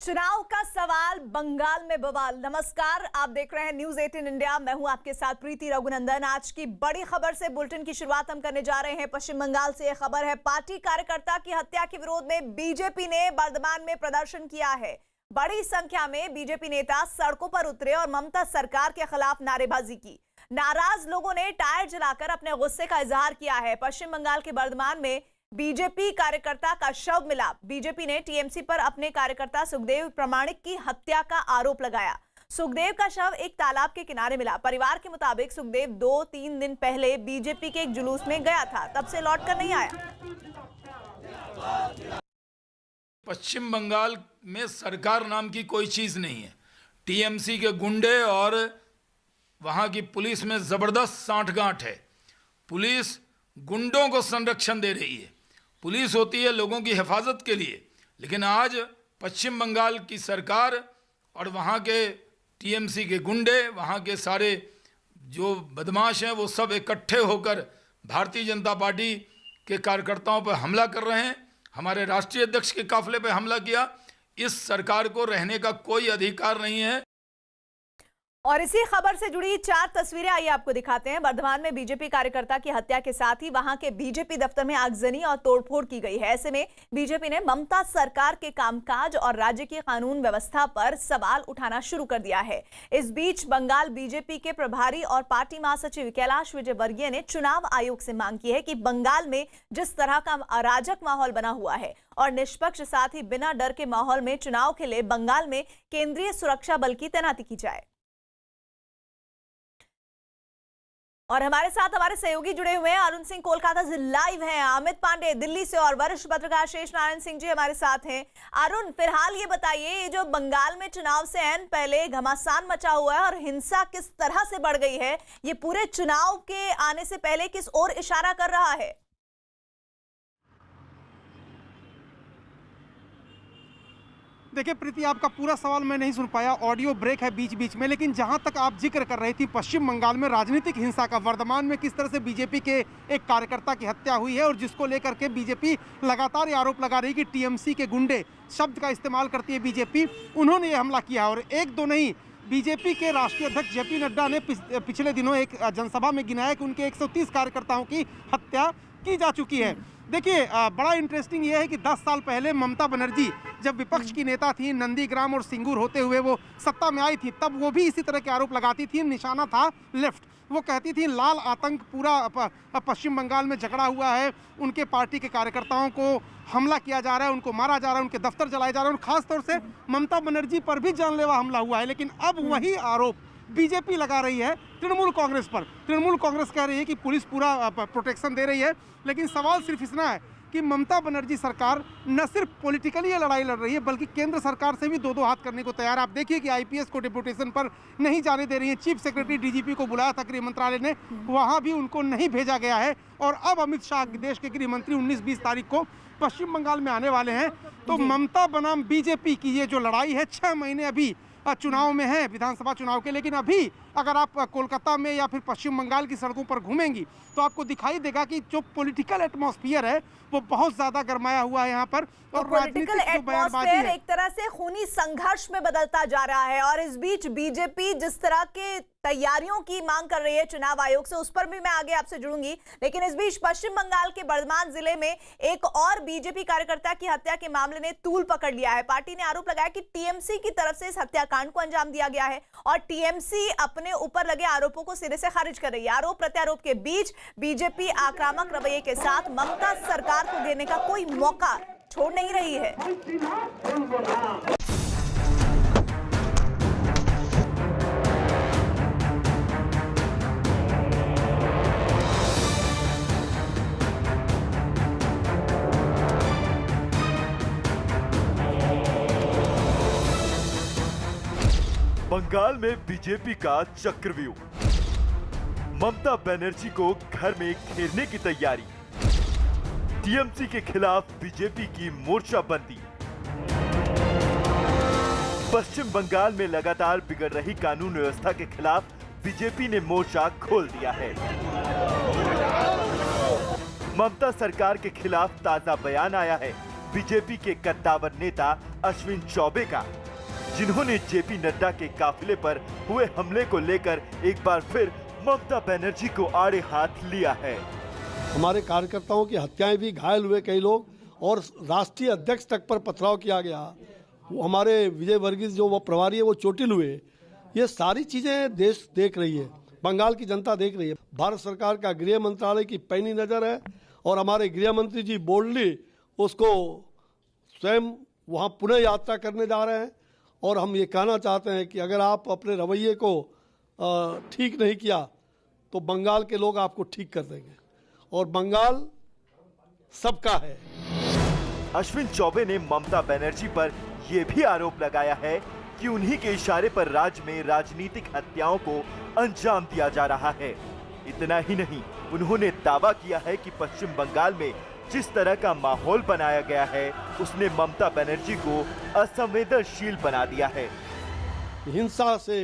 चुनाव का सवाल, बंगाल में बवाल। नमस्कार, आप देख रहे हैं न्यूज 18 इंडिया। मैं हूं आपके साथ प्रीति रघुनंदन। आज की बड़ी खबर से बुलेटिन की शुरुआत हम करने जा रहे हैं। पश्चिम बंगाल से यह खबर है, पार्टी कार्यकर्ता की हत्या के विरोध में बीजेपी ने बर्धमान में प्रदर्शन किया है। बड़ी संख्या में बीजेपी नेता सड़कों पर उतरे और ममता सरकार के खिलाफ नारेबाजी की। नाराज लोगों ने टायर जलाकर अपने गुस्से का इजहार किया है। पश्चिम बंगाल के बर्धमान में बीजेपी कार्यकर्ता का शव मिला। बीजेपी ने टीएमसी पर अपने कार्यकर्ता सुखदेव प्रमाणिक की हत्या का आरोप लगाया। सुखदेव का शव एक तालाब के किनारे मिला। परिवार के मुताबिक सुखदेव 2-3 दिन पहले बीजेपी के एक जुलूस में गया था, तब से लौटकर नहीं आया। पश्चिम बंगाल में सरकार नाम की कोई चीज नहीं है। टीएमसी के गुंडे और वहां की पुलिस में जबरदस्त सांठगांठ है। पुलिस गुंडों को संरक्षण दे रही है। पुलिस होती है लोगों की हिफाजत के लिए, लेकिन आज पश्चिम बंगाल की सरकार और वहाँ के टीएमसी के गुंडे, वहाँ के सारे जो बदमाश हैं, वो सब इकट्ठे होकर भारतीय जनता पार्टी के कार्यकर्ताओं पर हमला कर रहे हैं। हमारे राष्ट्रीय अध्यक्ष के काफिले पर हमला किया। इस सरकार को रहने का कोई अधिकार नहीं है। और इसी खबर से जुड़ी 4 तस्वीरें आइए आपको दिखाते हैं। बर्धमान में बीजेपी कार्यकर्ता की हत्या के साथ ही वहां के बीजेपी दफ्तर में आगजनी और तोड़फोड़ की गई है। ऐसे में बीजेपी ने ममता सरकार के कामकाज और राज्य की कानून व्यवस्था पर सवाल उठाना शुरू कर दिया है। इस बीच बंगाल बीजेपी के प्रभारी और पार्टी महासचिव कैलाश विजयवर्गीय ने चुनाव आयोग से मांग की है कि बंगाल में जिस तरह का अराजक माहौल बना हुआ है और निष्पक्ष साथ ही बिना डर के माहौल में चुनाव के लिए बंगाल में केंद्रीय सुरक्षा बल की तैनाती की जाए। और हमारे साथ हमारे सहयोगी जुड़े हुए हैं। अरुण सिंह कोलकाता से लाइव हैं, अमित पांडे दिल्ली से और वरिष्ठ पत्रकार शेष नारायण सिंह जी हमारे साथ हैं। अरुण, फिलहाल ये बताइए, ये जो बंगाल में चुनाव से ऐन पहले घमासान मचा हुआ है और हिंसा किस तरह से बढ़ गई है, ये पूरे चुनाव के आने से पहले किस ओर इशारा कर रहा है? देखिए प्रीति, आपका पूरा सवाल मैं नहीं सुन पाया, ऑडियो ब्रेक है बीच बीच में, लेकिन जहां तक आप जिक्र कर रही थी पश्चिम बंगाल में राजनीतिक हिंसा का, वर्धमान में किस तरह से बीजेपी के एक कार्यकर्ता की हत्या हुई है और जिसको लेकर के बीजेपी लगातार ये आरोप लगा रही है कि टीएमसी के गुंडे शब्द का इस्तेमाल करती है बीजेपी, उन्होंने ये हमला किया। और एक दो नहीं, बीजेपी के राष्ट्रीय अध्यक्ष जेपी नड्डा ने पिछले दिनों एक जनसभा में गिनाया कि उनके 130 कार्यकर्ताओं की हत्या की जा चुकी है। देखिए बड़ा इंटरेस्टिंग ये है कि 10 साल पहले ममता बनर्जी जब विपक्ष की नेता थी, नंदीग्राम और सिंगूर होते हुए वो सत्ता में आई थी, तब वो भी इसी तरह के आरोप लगाती थी। निशाना था लेफ्ट। वो कहती थी लाल आतंक पूरा पश्चिम बंगाल में झगड़ा हुआ है, उनके पार्टी के कार्यकर्ताओं को हमला किया जा रहा है, उनको मारा जा रहा है, उनके दफ्तर जलाए जा रहे हैं और खासतौर से ममता बनर्जी पर भी जानलेवा हमला हुआ है। लेकिन अब वही आरोप बीजेपी लगा रही है तृणमूल कांग्रेस पर। तृणमूल कांग्रेस कह रही है कि पुलिस पूरा प्रोटेक्शन दे रही है, लेकिन सवाल सिर्फ इतना है कि ममता बनर्जी सरकार न सिर्फ पॉलिटिकली ये लड़ाई लड़ रही है, बल्कि केंद्र सरकार से भी दो हाथ करने को तैयार है। आप देखिए कि आईपीएस को डिप्यूटेशन पर नहीं जाने दे रही है। चीफ सेक्रेटरी डीजीपी को बुलाया था गृह मंत्रालय ने, वहाँ भी उनको नहीं भेजा गया है। और अब अमित शाह देश के गृह मंत्री 19-20 तारीख को पश्चिम बंगाल में आने वाले हैं। तो ममता बनाम बीजेपी की ये जो लड़ाई है, 6 महीने अभी चुनाव में है, विधानसभा चुनाव के, लेकिन अभी अगर आप कोलकाता में या फिर पश्चिम बंगाल की सड़कों पर घूमेंगी तो आपको दिखाई देगा कि जो पॉलिटिकल एटमॉस्फेयर है वो बहुत ज्यादा गरमाया हुआ है यहाँ पर। तो और पॉलिटिकल एटमॉस्फेयर एक तरह से खूनी संघर्ष में बदलता जा रहा है। और इस बीच बीजेपी जिस तरह के तैयारियों की मांग कर रही है चुनाव आयोग से, उस पर भी मैं आगे आपसे जुड़ूंगी। लेकिन इस बीच पश्चिम बंगाल के बर्धमान जिले में एक और बीजेपी कार्यकर्ता की हत्या के मामले ने तूल पकड़ लिया है। पार्टी ने आरोप लगाया कि टीएमसी की तरफ से इस हत्याकांड को अंजाम दिया गया है और टीएमसी अपने ऊपर लगे आरोपों को सिरे से खारिज कर रही है। आरोप प्रत्यारोप के बीच बीजेपी आक्रामक रवैये के साथ ममता सरकार को घेरने का कोई मौका छोड़ नहीं रही है। बंगाल में बीजेपी का चक्रव्यूह, ममता बनर्जी को घर में घेरने की तैयारी, टीएमसी के खिलाफ बीजेपी की मोर्चाबंदी। पश्चिम बंगाल में लगातार बिगड़ रही कानून व्यवस्था के खिलाफ बीजेपी ने मोर्चा खोल दिया है। ममता सरकार के खिलाफ ताजा बयान आया है। बीजेपी के कद्दावर नेता अश्विन चौबे का, जिन्होंने जेपी नड्डा के काफिले पर हुए हमले को लेकर एक बार फिर ममता बनर्जी को आड़े हाथ लिया है। हमारे कार्यकर्ताओं की हत्याएं भी, घायल हुए कई लोग और राष्ट्रीय अध्यक्ष तक पर पथराव किया गया। वो हमारे विजय वर्गीस जो वो प्रभारी है वो चोटिल हुए। ये सारी चीजें देश देख रही है, बंगाल की जनता देख रही है। भारत सरकार का गृह मंत्रालय की पैनी नजर है और हमारे गृह मंत्री जी बोल्डली उसको स्वयं वहाँ पुनः यात्रा करने जा रहे हैं। और हम ये कहना चाहते हैं कि अगर आप अपने रवैये को ठीक नहीं किया तो बंगाल के लोग आपको ठीक कर देंगे और बंगाल सबका है। अश्विन चौबे ने ममता बनर्जी पर यह भी आरोप लगाया है कि उन्हीं के इशारे पर राज्य में राजनीतिक हत्याओं को अंजाम दिया जा रहा है। इतना ही नहीं, उन्होंने दावा किया है कि पश्चिम बंगाल में जिस तरह का माहौल बनाया गया है उसने ममता बनर्जी को असंवेदनशील बना दिया है। हिंसा से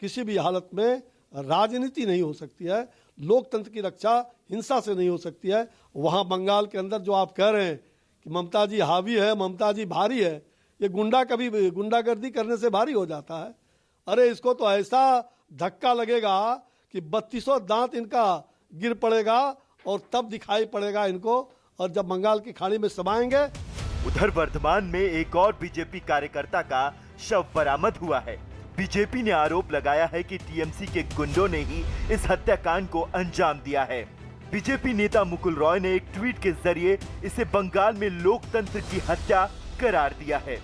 किसी भी हालत में राजनीति नहीं हो सकती है, लोकतंत्र की रक्षा हिंसा से नहीं हो सकती है। वहाँ बंगाल के अंदर जो आप कह रहे हैं कि ममता जी हावी है, ममता जी भारी है, ये गुंडा कभी गुंडागर्दी करने से भारी हो जाता है। अरे इसको तो ऐसा धक्का लगेगा कि 3200 दांत इनका गिर पड़ेगा और तब दिखाई पड़ेगा इनको, और जब बंगाल की खाड़ी में समाएंगे। उधर वर्धमान में एक और बीजेपी कार्यकर्ता का शव बरामद हुआ है। बीजेपी ने आरोप लगाया है कि टीएमसी के गुंडों ने ही इस हत्याकांड को अंजाम दिया है। बीजेपी नेता मुकुल रॉय ने एक ट्वीट के जरिए इसे बंगाल में लोकतंत्र की हत्या करार दिया है।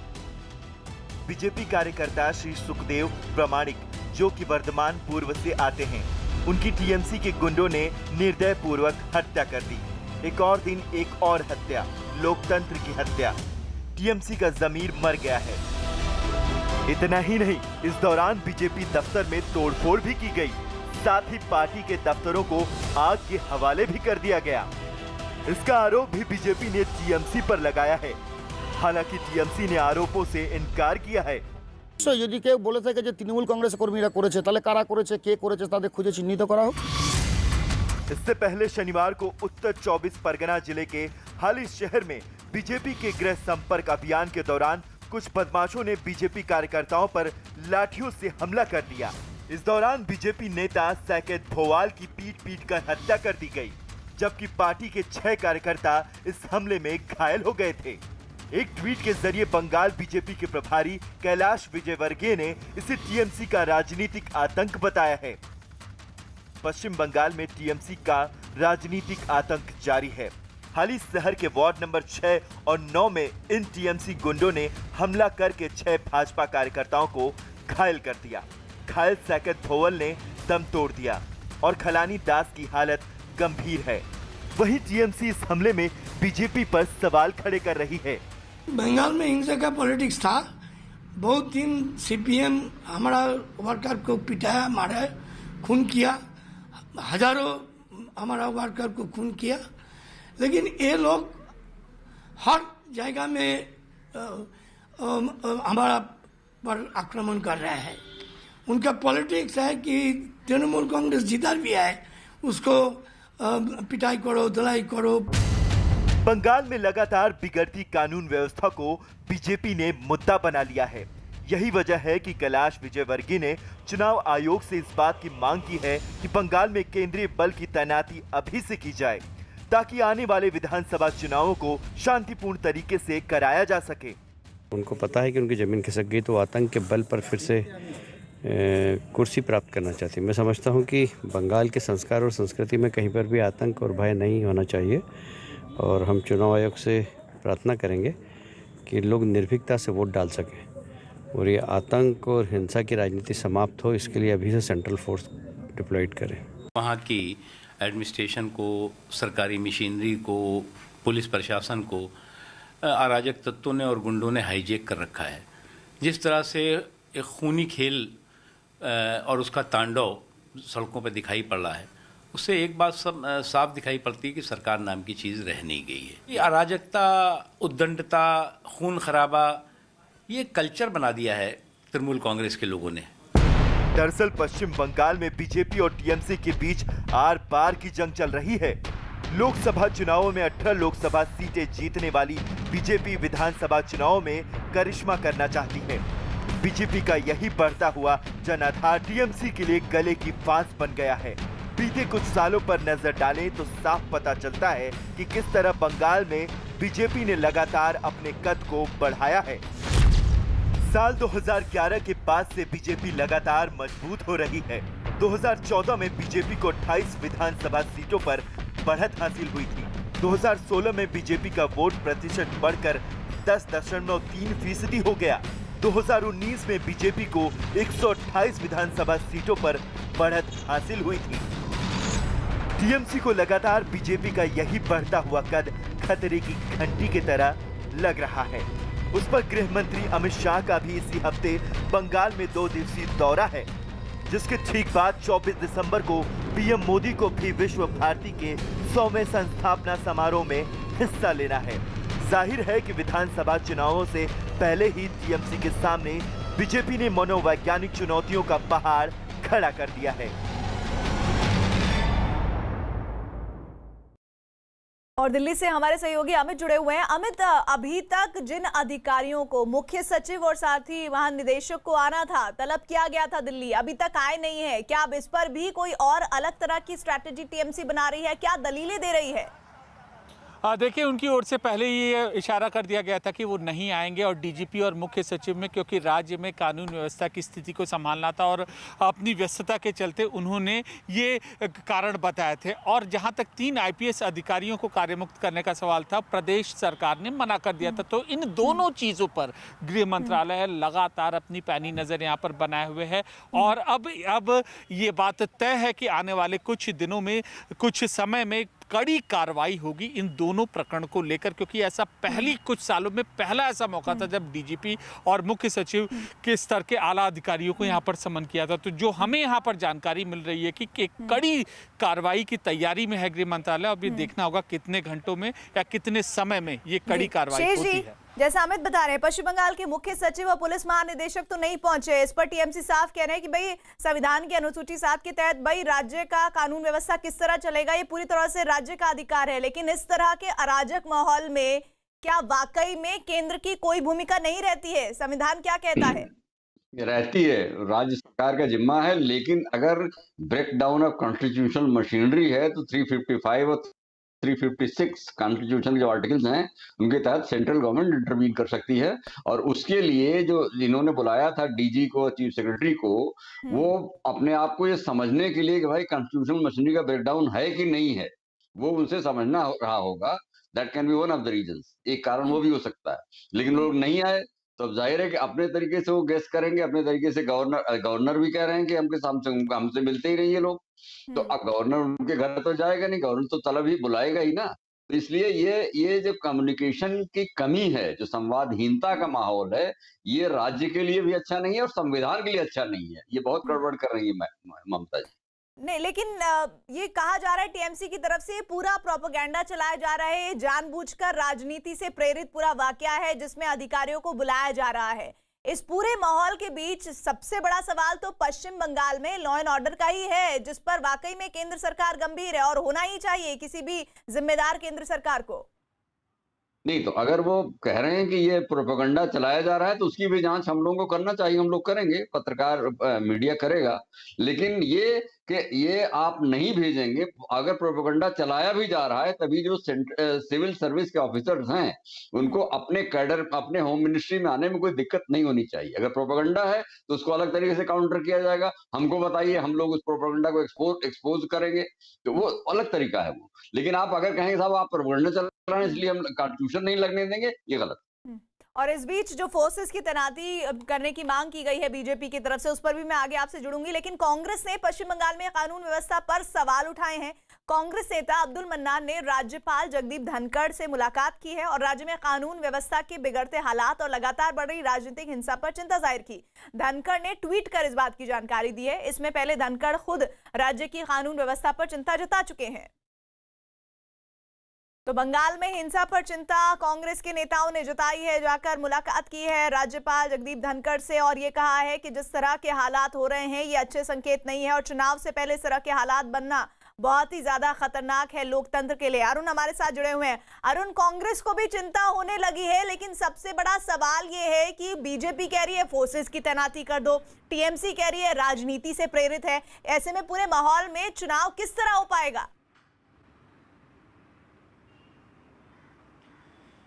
बीजेपी कार्यकर्ता श्री सुखदेव प्रमाणिक, जो कि वर्धमान पूर्व से आते हैं, उनकी टीएमसी के गुंडों ने निर्दय पूर्वक हत्या कर दी। एक और दिन एक और हत्या, लोकतंत्र की हत्या। टीएमसी का जमीर मर गया है। इतना ही नहीं, इस दौरान बीजेपी दफ्तर में तोड़फोड़ भी की गई, साथ ही पार्टी के दफ्तरों को आग के हवाले भी कर दिया गया। इसका आरोप भी बीजेपी ने टीएमसी पर लगाया है। हालांकि टीएमसी ने आरोपों से इनकार किया है। যদি কেউ বলে থাকে যে তৃণমূল কংগ্রেস কর্মীরা করেছে, তাহলে কারা করেছে, কে করেছে, তাদের খুঁজে চিহ্নিত করা হোক। इससे पहले शनिवार को उत्तर 24 परगना जिले के हाली शहर में बीजेपी के गृह संपर्क अभियान के दौरान कुछ बदमाशों ने बीजेपी कार्यकर्ताओं पर लाठियों से हमला कर दिया। इस दौरान बीजेपी नेता सैकेत भोवाल की पीट कर हत्या कर दी गई, जबकि पार्टी के 6 कार्यकर्ता इस हमले में घायल हो गए थे। एक ट्वीट के जरिए बंगाल बीजेपी के प्रभारी कैलाश विजयवर्गीय ने इसे टीएमसी का राजनीतिक आतंक बताया है। पश्चिम बंगाल में टीएमसी का राजनीतिक आतंक जारी है। हाली शहर के वार्ड नंबर 6 और 9 में इन टीएमसी गुंडों ने हमला करके 6 भाजपा कार्यकर्ताओं को घायल कर दिया। घायल सैकेत भोवल ने दम तोड़ दिया और खलानी दास की हालत गंभीर है। वहीं टीएमसी इस हमले में बीजेपी पर सवाल खड़े कर रही है। बंगाल में हिंसा का पॉलिटिक्स था। बहुत दिन सीपीएम हमारा वर्कर को पिटाया, मारा, खून किया, हजारों हमारा वर्कर को खून किया, लेकिन ये लोग हर जगह में हमारा पर आक्रमण कर रहे हैं। उनका पॉलिटिक्स है कि तृणमूल कांग्रेस जिधर भी है उसको पिटाई करो, धुलाई करो। बंगाल में लगातार बिगड़ती कानून व्यवस्था को बीजेपी ने मुद्दा बना लिया है। यही वजह है कि कैलाश विजयवर्गीय ने चुनाव आयोग से इस बात की मांग की है कि बंगाल में केंद्रीय बल की तैनाती अभी से की जाए, ताकि आने वाले विधानसभा चुनावों को शांतिपूर्ण तरीके से कराया जा सके। उनको पता है कि उनकी जमीन खिसक गई, तो आतंक के बल पर फिर से कुर्सी प्राप्त करना चाहती है। मैं समझता हूं कि बंगाल के संस्कार और संस्कृति में कहीं पर भी आतंक और भय नहीं होना चाहिए, और हम चुनाव आयोग से प्रार्थना करेंगे कि लोग निर्भीकता से वोट डाल सकें और ये आतंक और हिंसा की राजनीति समाप्त हो, इसके लिए अभी से सेंट्रल फोर्स डिप्लॉयड करें। वहाँ की एडमिनिस्ट्रेशन को, सरकारी मशीनरी को, पुलिस प्रशासन को अराजक तत्वों ने और गुंडों ने हाईजैक कर रखा है। जिस तरह से एक खूनी खेल और उसका तांडव सड़कों पर दिखाई पड़ रहा है, उससे एक बात साफ दिखाई पड़ती है कि सरकार नाम की चीज़ रह नहीं गई है। ये अराजकता, उद्दंडता, खून खराबा, ये कल्चर बना दिया है तृणमूल कांग्रेस के लोगों ने। दरअसल पश्चिम बंगाल में बीजेपी और टीएमसी के बीच आर पार की जंग चल रही है। लोकसभा चुनावों में 18 लोकसभा सीटें जीतने वाली बीजेपी विधानसभा चुनाव में करिश्मा करना चाहती है। बीजेपी का यही बढ़ता हुआ जन आधार टीएमसी के लिए गले की फांस बन गया है। बीते कुछ सालों पर नजर डालें तो साफ पता चलता है कि किस तरह बंगाल में बीजेपी ने लगातार अपने कद को बढ़ाया है। साल 2011 के बाद से बीजेपी लगातार मजबूत हो रही है। 2014 में बीजेपी को 28 विधानसभा सीटों पर बढ़त हासिल हुई थी। 2016 में बीजेपी का वोट प्रतिशत बढ़कर 10.3% हो गया। 2019 में बीजेपी को 128 विधानसभा सीटों पर बढ़त हासिल हुई थी। टीएमसी को लगातार बीजेपी का यही बढ़ता हुआ कद खतरे की घंटी की तरह लग रहा है। उस पर गृह मंत्री अमित शाह का भी इसी हफ्ते बंगाल में 2 दिवसीय दौरा है, जिसके ठीक बाद 24 दिसंबर को पीएम मोदी को भी विश्व भारती के 100वें संस्थापना समारोह में हिस्सा लेना है। जाहिर है कि विधानसभा चुनावों से पहले ही टीएमसी के सामने बीजेपी ने मनोवैज्ञानिक चुनौतियों का पहाड़ खड़ा कर दिया है। और दिल्ली से हमारे सहयोगी अमित जुड़े हुए हैं। अमित, अभी तक जिन अधिकारियों को, मुख्य सचिव और साथ ही महानिदेशक को आना था, तलब किया गया था दिल्ली, अभी तक आए नहीं है। क्या अब इस पर भी कोई और अलग तरह की स्ट्रैटेजी टीएमसी बना रही है? क्या दलीलें दे रही है? देखिए, उनकी ओर से पहले ही ये इशारा कर दिया गया था कि वो नहीं आएंगे और डीजीपी और मुख्य सचिव में, क्योंकि राज्य में कानून व्यवस्था की स्थिति को संभालना था और अपनी व्यस्तता के चलते उन्होंने ये कारण बताए थे। और जहां तक 3 आईपीएस अधिकारियों को कार्यमुक्त करने का सवाल था, प्रदेश सरकार ने मना कर दिया था। तो इन दोनों चीज़ों पर गृह मंत्रालय लगातार अपनी पैनी नज़र यहाँ पर बनाए हुए है। और अब ये बात तय है कि आने वाले कुछ दिनों में, कुछ समय में कड़ी कार्रवाई होगी इन दोनों प्रकरण को लेकर, क्योंकि ऐसा पहली कुछ सालों में पहला ऐसा मौका था जब डीजीपी और मुख्य सचिव के स्तर के आला अधिकारियों को यहाँ पर समन किया था। तो जो हमें यहाँ पर जानकारी मिल रही है कि कड़ी कार्रवाई की तैयारी में है गृह मंत्रालय। अब ये देखना होगा कितने घंटों में या कितने समय में ये कड़ी कार्रवाई होती है। जैसा अमित बता रहे हैं, पश्चिम बंगाल के मुख्य सचिव और पुलिस महानिदेशक तो नहीं पहुंचे। इस पर टीएमसी साफ कह रहे हैं कि भाई संविधान की अनुसूची 7 के तहत भाई राज्य का कानून व्यवस्था किस तरह चलेगा, ये पूरी तरह से राज्य का अधिकार है। लेकिन इस तरह के अराजक माहौल में क्या वाकई में केंद्र की कोई भूमिका नहीं रहती है? संविधान क्या कहता है? रहती है, राज्य सरकार का जिम्मा है। लेकिन अगर ब्रेकडाउन ऑफ कॉन्स्टिट्यूशनल मशीनरी है तो 355 और 356 कॉन्स्टिट्यूशन के जो आर्टिकल्स हैं उनके तहत सेंट्रल गवर्नमेंट इंटरवीन कर सकती है। और उसके लिए जो इन्होंने बुलाया था डीजी को, चीफ सेक्रेटरी को, वो अपने आप को ये समझने के लिए कि भाई कॉन्स्टिट्यूशनल मशीनरी का ब्रेकडाउन है कि नहीं है, वो उनसे समझना रहा होगा। That can be one of the reasons, एक कारण वो भी हो सकता है। लेकिन लोग नहीं आए तो अब जाहिर है कि अपने तरीके से वो गेस करेंगे, अपने तरीके से गवर्नर भी कह रहे हैं कि हमसे मिलते ही नहीं ये लोग। तो अब गवर्नर उनके घर तो जाएगा नहीं, गवर्नर तो तलब ही बुलाएगा ही ना। तो इसलिए ये जो कम्युनिकेशन की कमी है, जो संवादहीनता का माहौल है, ये राज्य के लिए भी अच्छा नहीं है और संविधान के लिए अच्छा नहीं है। ये बहुत गड़बड़ कर रही है ममता जी। नहीं, लेकिन ये कहा जा रहा है टीएमसी की तरफ से पूरा प्रोपेगेंडा चलाया जा रहा है, जानबूझकर राजनीति से प्रेरित पूरा वाकया है जिसमें अधिकारियों को बुलाया जा रहा है। इस पूरे माहौल के बीच सबसे बड़ा सवाल तो पश्चिम बंगाल में लॉ एंड ऑर्डर का ही है, जिस पर वाकई में केंद्र सरकार गंभीर है और होना ही चाहिए किसी भी जिम्मेदार केंद्र सरकार को। नहीं तो अगर वो कह रहे हैं कि ये प्रोपेगेंडा चलाया जा रहा है तो उसकी भी जांच हम लोगों को करना चाहिए, हम लोग करेंगे, पत्रकार मीडिया करेगा। लेकिन ये आप नहीं भेजेंगे। अगर प्रोपेगेंडा चलाया भी जा रहा है तभी जो सिविल सर्विस के ऑफिसर्स हैं उनको अपने कैडर, अपने होम मिनिस्ट्री में आने में कोई दिक्कत नहीं होनी चाहिए। अगर प्रोपेगेंडा है तो उसको अलग तरीके से काउंटर किया जाएगा। हमको बताइए, हम लोग उस प्रोपेगेंडा को एक्सपोज करेंगे, तो वो अलग तरीका है वो। लेकिन आप अगर कहेंगे साहब आप प्रोपेगेंडा चला रहे हैं इसलिए हम कॉन्स्टिट्यूशन नहीं लगने देंगे, ये गलत। और इस बीच जो फोर्सेस की तैनाती करने की मांग की गई है बीजेपी की तरफ से, उस पर भी मैं आगे आपसे जुड़ूंगी। लेकिन कांग्रेस ने पश्चिम बंगाल में कानून व्यवस्था पर सवाल उठाए हैं। कांग्रेस नेता अब्दुल मन्नान ने राज्यपाल जगदीप धनखड़ से मुलाकात की है और राज्य में कानून व्यवस्था के बिगड़ते हालात और लगातार बढ़ रही राजनीतिक हिंसा पर चिंता जाहिर की। धनखड़ ने ट्वीट कर इस बात की जानकारी दी है। इसमें पहले धनखड़ खुद राज्य की कानून व्यवस्था पर चिंता जता चुके हैं। तो बंगाल में हिंसा पर चिंता कांग्रेस के नेताओं ने जताई है, जाकर मुलाकात की है राज्यपाल जगदीप धनखड़ से और ये कहा है कि जिस तरह के हालात हो रहे हैं ये अच्छे संकेत नहीं है और चुनाव से पहले इस तरह के हालात बनना बहुत ही ज्यादा खतरनाक है लोकतंत्र के लिए। अरुण हमारे साथ जुड़े हुए हैं। अरुण, कांग्रेस को भी चिंता होने लगी है, लेकिन सबसे बड़ा सवाल ये है कि बीजेपी कह रही है फोर्सेस की तैनाती कर दो, टीएमसी कह रही है राजनीति से प्रेरित है। ऐसे में पूरे माहौल में चुनाव किस तरह हो पाएगा?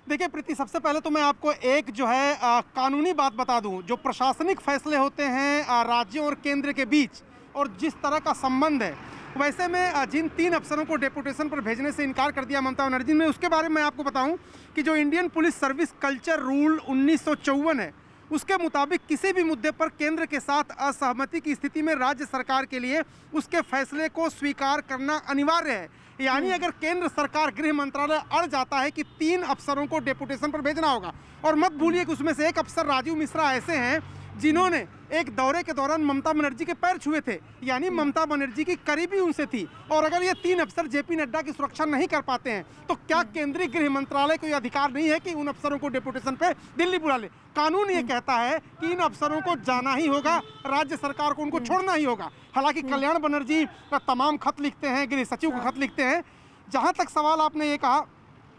देखिए प्रीति, सबसे पहले तो मैं आपको एक जो है कानूनी बात बता दूं। जो प्रशासनिक फैसले होते हैं राज्यों और केंद्र के बीच और जिस तरह का संबंध है, वैसे में जिन 3 अफसरों को डेपुटेशन पर भेजने से इनकार कर दिया ममता बनर्जी ने, उसके बारे में मैं आपको बताऊं कि जो Indian police service culture rule 1954 है, उसके मुताबिक किसी भी मुद्दे पर केंद्र के साथ असहमति की स्थिति में राज्य सरकार के लिए उसके फैसले को स्वीकार करना अनिवार्य है। यानी अगर केंद्र सरकार, गृह मंत्रालय अड़ जाता है कि 3 अफसरों को डेपुटेशन पर भेजना होगा, और मत भूलिए कि उसमें से एक अफसर राजीव मिश्रा ऐसे हैं जिन्होंने एक दौरे के दौरान ममता बनर्जी के पैर छुए थे, यानी ममता बनर्जी की करीबी उनसे थी। और अगर ये 3 अफसर जेपी नड्डा की सुरक्षा नहीं कर पाते हैं, तो क्या केंद्रीय गृह मंत्रालय को यह अधिकार नहीं है कि उन अफसरों को डेपुटेशन पे दिल्ली बुला ले? कानून ये कहता है कि इन अफसरों को जाना ही होगा, राज्य सरकार को उनको छोड़ना ही होगा। हालांकि कल्याण बनर्जी का तमाम खत लिखते हैं, गृह सचिव को खत लिखते हैं। जहाँ तक सवाल आपने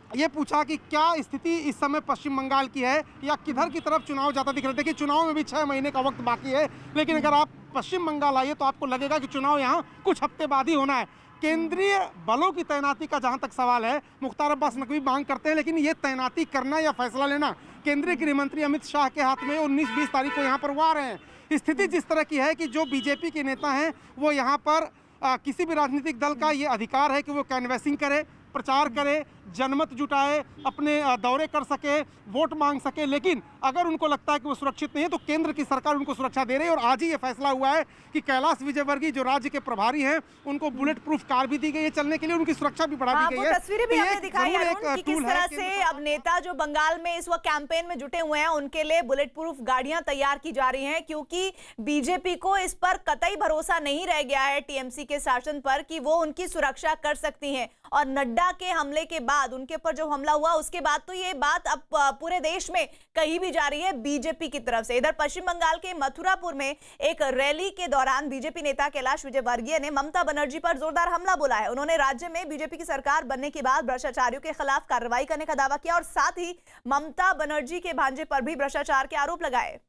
ये पूछा कि क्या स्थिति इस समय पश्चिम बंगाल की है या किधर की तरफ चुनाव जाता दिख रहा है, देखिए चुनाव में भी 6 महीने का वक्त बाकी है, लेकिन अगर आप पश्चिम बंगाल आइए तो आपको लगेगा कि चुनाव यहाँ कुछ हफ्ते बाद ही होना है। केंद्रीय बलों की तैनाती का जहाँ तक सवाल है, मुख्तार अब्बास नकवी मांग करते हैं, लेकिन ये तैनाती करना या फैसला लेना केंद्रीय गृह मंत्री अमित शाह के हाथ में 19-20 तारीख को यहाँ पर वो आ रहे हैं। स्थिति जिस तरह की है कि जो बीजेपी के नेता हैं वो यहाँ पर किसी भी राजनीतिक दल का ये अधिकार है कि वो कैनवैसिंग करे, प्रचार करे, जनमत जुटाए, अपने दौरे कर सके, वोट मांग सके, लेकिन अगर उनको लगता है कि वो सुरक्षित नहीं है तो केंद्र की सरकार उनको सुरक्षा दे रही है। और आज ही ये फैसला हुआ है कि कैलाश विजयवर्गीय जो राज्य के प्रभारी हैं, उनको बुलेट प्रूफ कार भी दी गई है चलने के लिए, उनकी सुरक्षा भी बढ़ा दी गई है। तस्वीरें भी आपने दिखाई है कि किस तरह से अब नेता जो बंगाल में इस वक्त कैंपेन में जुटे हुए हैं, उनके लिए बुलेट प्रूफ गाड़ियां तैयार की जा रही हैं, क्योंकि बीजेपी को इस पर कतई भरोसा नहीं रह गया है टीएमसी के शासन पर कि वो उनकी सुरक्षा कर सकती हैं। और नड्डा के हमले के बाद, उनके ऊपर जो हमला हुआ उसके बाद तो ये बात अब पूरे देश में कही भी जा रही है बीजेपी की तरफ से। इधर पश्चिम बंगाल के मथुरापुर में एक रैली के दौरान बीजेपी नेता कैलाश विजयवर्गीय ने ममता बनर्जी पर जोरदार हमला बोला है। उन्होंने राज्य में बीजेपी की सरकार बनने के बाद भ्रष्टाचारियों के खिलाफ कार्रवाई करने का दावा किया और साथ ही ममता बनर्जी के भांजे पर भी भ्रष्टाचार के आरोप लगाए।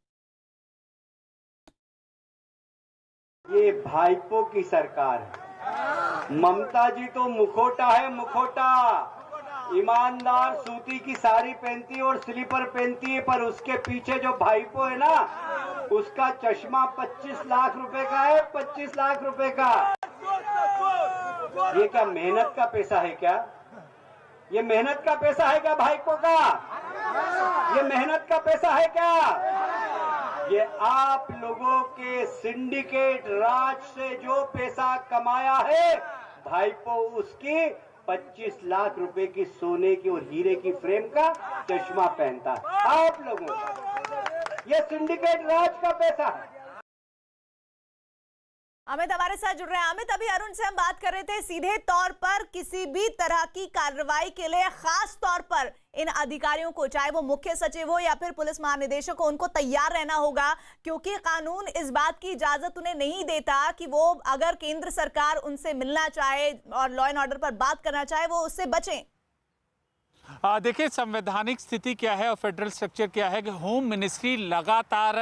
ये भाईपो की सरकार है। ममता जी तो मुखोटा है, मुखोटा। ईमानदार सूती की साड़ी पहनती है और स्लीपर पहनती है, पर उसके पीछे जो भाईपो है ना, उसका चश्मा 25 लाख रुपए का है, 25 लाख रुपए का। ये क्या मेहनत का पैसा है क्या? ये मेहनत का पैसा है क्या भाईपो का? ये मेहनत का पैसा है क्या? ये आप लोगों के सिंडिकेट राज से जो पैसा कमाया है भाईपो, उसकी 25 लाख रुपए की सोने की और हीरे की फ्रेम का चश्मा पहनता है आप लोगों का। ये सिंडिकेट राज का पैसा है। अमित हमारे साथ जुड़ रहे हैं। अमित, अभी अरुण से हम बात कर रहे थे, सीधे तौर पर किसी भी तरह की कार्रवाई के लिए खास तौर पर इन अधिकारियों को, चाहे वो मुख्य सचिव हो या फिर पुलिस महानिदेशक हो, उनको तैयार रहना होगा, क्योंकि कानून इस बात की इजाजत उन्हें नहीं देता कि वो अगर केंद्र सरकार उनसे मिलना चाहे और लॉ एंड ऑर्डर पर बात करना चाहे वो उससे बचें। देखिए संवैधानिक स्थिति क्या है और फेडरल स्ट्रक्चर क्या है कि होम मिनिस्ट्री लगातार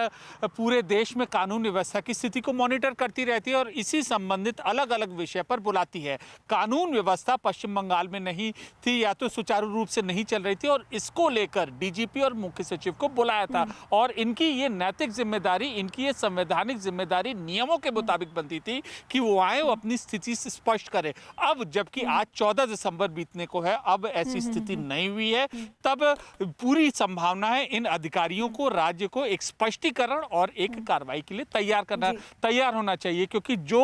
पूरे देश में कानून व्यवस्था की स्थिति को मॉनिटर करती रहती है और इसी संबंधित अलग अलग विषय पर बुलाती है। कानून व्यवस्था पश्चिम बंगाल में नहीं थी या तो सुचारू रूप से नहीं चल रही थी और इसको लेकर डीजीपी और मुख्य सचिव को बुलाया था और इनकी ये नैतिक जिम्मेदारी, इनकी ये संवैधानिक जिम्मेदारी नियमों के मुताबिक बनती थी कि वो आए, वो अपनी स्थिति से स्पष्ट करे। अब जबकि आज 14 दिसंबर बीतने को है, अब ऐसी स्थिति नहीं हुई है, तब पूरी संभावना है इन अधिकारियों को, राज्य को एक स्पष्टीकरण और एक कार्रवाई के लिए तैयार होना चाहिए, क्योंकि जो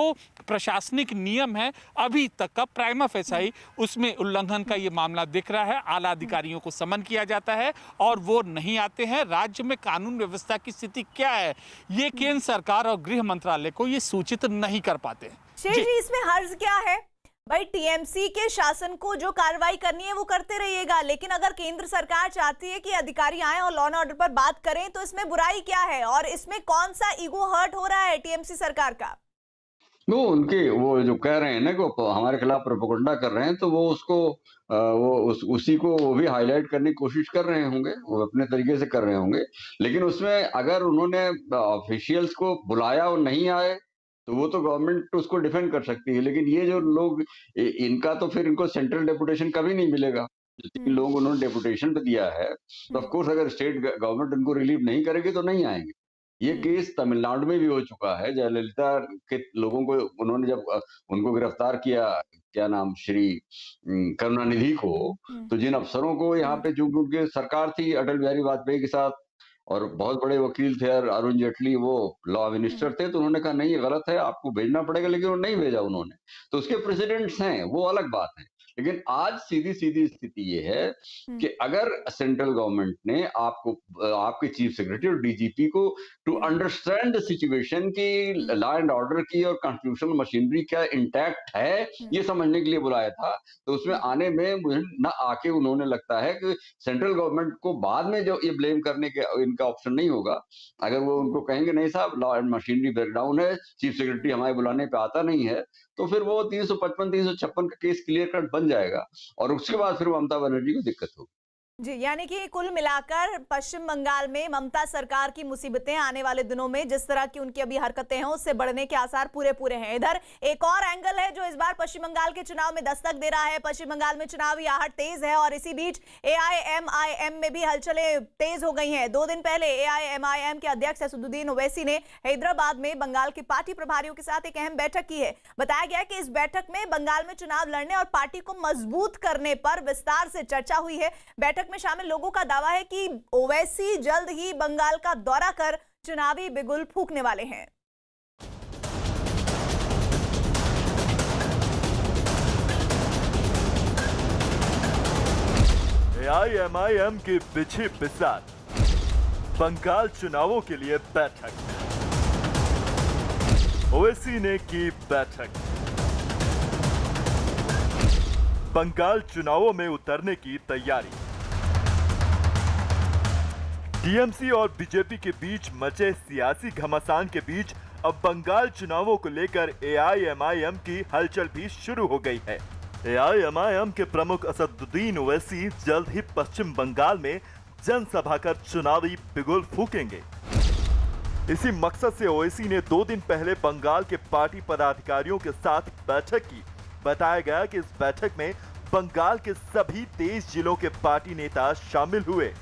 प्रशासनिक नियम है अभी तक का प्राइमा फेसाई उसमें उल्लंघन का ये मामला दिख रहा है। आला अधिकारियों को समन किया जाता है और वो नहीं आते हैं। राज्य में कानून व्यवस्था की स्थिति क्या है ये केंद्र सरकार और गृह मंत्रालय को ये सूचित नहीं कर पाते। शेष जी, इसमें हर्ज क्या है? भाई टीएमसी के शासन को जो कार्रवाई करनी है वो करते रहिएगा, लेकिन अगर केंद्र सरकार चाहती है कि अधिकारी आए और लॉ एंड ऑर्डर पर बात करें तो इसमें बुराई क्या है और इसमें कौन सा ईगो हर्ट हो रहा है टीएमसी सरकार का? वो उनके वो जो कह रहे हैं ना कि वो हमारे खिलाफ प्रोपेगेंडा कर रहे हैं, तो वो उसको उसी को वो भी हाईलाइट करने की कोशिश कर रहे होंगे, वो अपने तरीके से कर रहे होंगे। लेकिन उसमें अगर उन्होंने ऑफिशियल्स को बुलाया और नहीं आए, तो वो तो गवर्नमेंट उसको डिफेंड कर सकती है। लेकिन ये जो लोग इनका तो फिर इनको सेंट्रल डेपुटेशन कभी नहीं मिलेगा। जो 3 लोग उन्होंने डेपुटेशन पे दिया है, तो ऑफ कोर्स अगर स्टेट गवर्नमेंट उनको रिलीफ नहीं करेगी तो नहीं आएंगे। ये केस तमिलनाडु में भी हो चुका है। जयललिता के लोगों को उन्होंने जब उनको गिरफ्तार किया, क्या नाम, श्री करुणानिधि को, तो जिन अफसरों को यहाँ पे, जो उनकी सरकार थी अटल बिहारी वाजपेयी के साथ, और बहुत बड़े वकील थे, और अरुण जेटली वो लॉ मिनिस्टर थे, तो उन्होंने कहा नहीं ये गलत है, आपको भेजना पड़ेगा, लेकिन वो नहीं भेजा उन्होंने। तो उसके प्रेसिडेंट्स हैं, वो अलग बात है। लेकिन आज सीधी स्थिति ये है कि अगर सेंट्रल गवर्नमेंट ने आपको, आपके चीफ सेक्रेटरी और डीजीपी को, टू अंडरस्टैंड द सिचुएशन की लॉ एंड ऑर्डर की और कॉन्स्टिट्यूशनल मशीनरी क्या इंटैक्ट है, ये समझने के लिए बुलाया था, तो उसमें आने में मुझे ना आके उन्होंने लगता है कि सेंट्रल गवर्नमेंट को बाद में जो ये ब्लेम करने के इनका ऑप्शन नहीं होगा। अगर वो उनको कहेंगे नहीं साहब लॉ एंड मशीनरी ब्रेकडाउन है, चीफ सेक्रेटरी हमारे बुलाने पे आता नहीं है, तो फिर वो 355 356 का केस क्लियर कट बन जाएगा, और उसके बाद फिर ममता बनर्जी को दिक्कत होगी। जी, यानी कि कुल मिलाकर पश्चिम बंगाल में ममता सरकार की मुसीबतें आने वाले दिनों में जिस तरह की उनकी अभी हरकतें हैं उससे बढ़ने के आसार पूरे हैं। इधर एक और एंगल है जो इस बार पश्चिम बंगाल के चुनाव में दस्तक दे रहा है। पश्चिम बंगाल में चुनावी आहट तेज है और इसी बीच एआईएमआईएम में भी हलचलें तेज हो गई हैं। 2 दिन पहले एआईएमआईएम के अध्यक्ष असदुद्दीन ओवैसी ने हैदराबाद में बंगाल के पार्टी प्रभारियों के साथ एक अहम बैठक की है। बताया गया कि इस बैठक में बंगाल में चुनाव लड़ने और पार्टी को मजबूत करने पर विस्तार से चर्चा हुई है। बैठक में शामिल लोगों का दावा है कि ओवैसी जल्द ही बंगाल का दौरा कर चुनावी बिगुल फूंकने वाले हैं। एआईएमआईएम के पीछे बिसात, बंगाल चुनावों के लिए बैठक, ओवैसी ने की बैठक, बंगाल चुनावों में उतरने की तैयारी। टीएमसी और बीजेपी के बीच मचे सियासी घमासान के बीच अब बंगाल चुनावों को लेकर एआईएमआईएम की हलचल भी शुरू हो गई है। एआईएमआईएम के प्रमुख असदुद्दीन ओवैसी जल्द ही पश्चिम बंगाल में जनसभा कर चुनावी बिगुल फूकेंगे। इसी मकसद से ओवैसी ने 2 दिन पहले बंगाल के पार्टी पदाधिकारियों के साथ बैठक की। बताया गया कि इस बैठक में बंगाल के सभी 23 जिलों के पार्टी नेता शामिल हुए।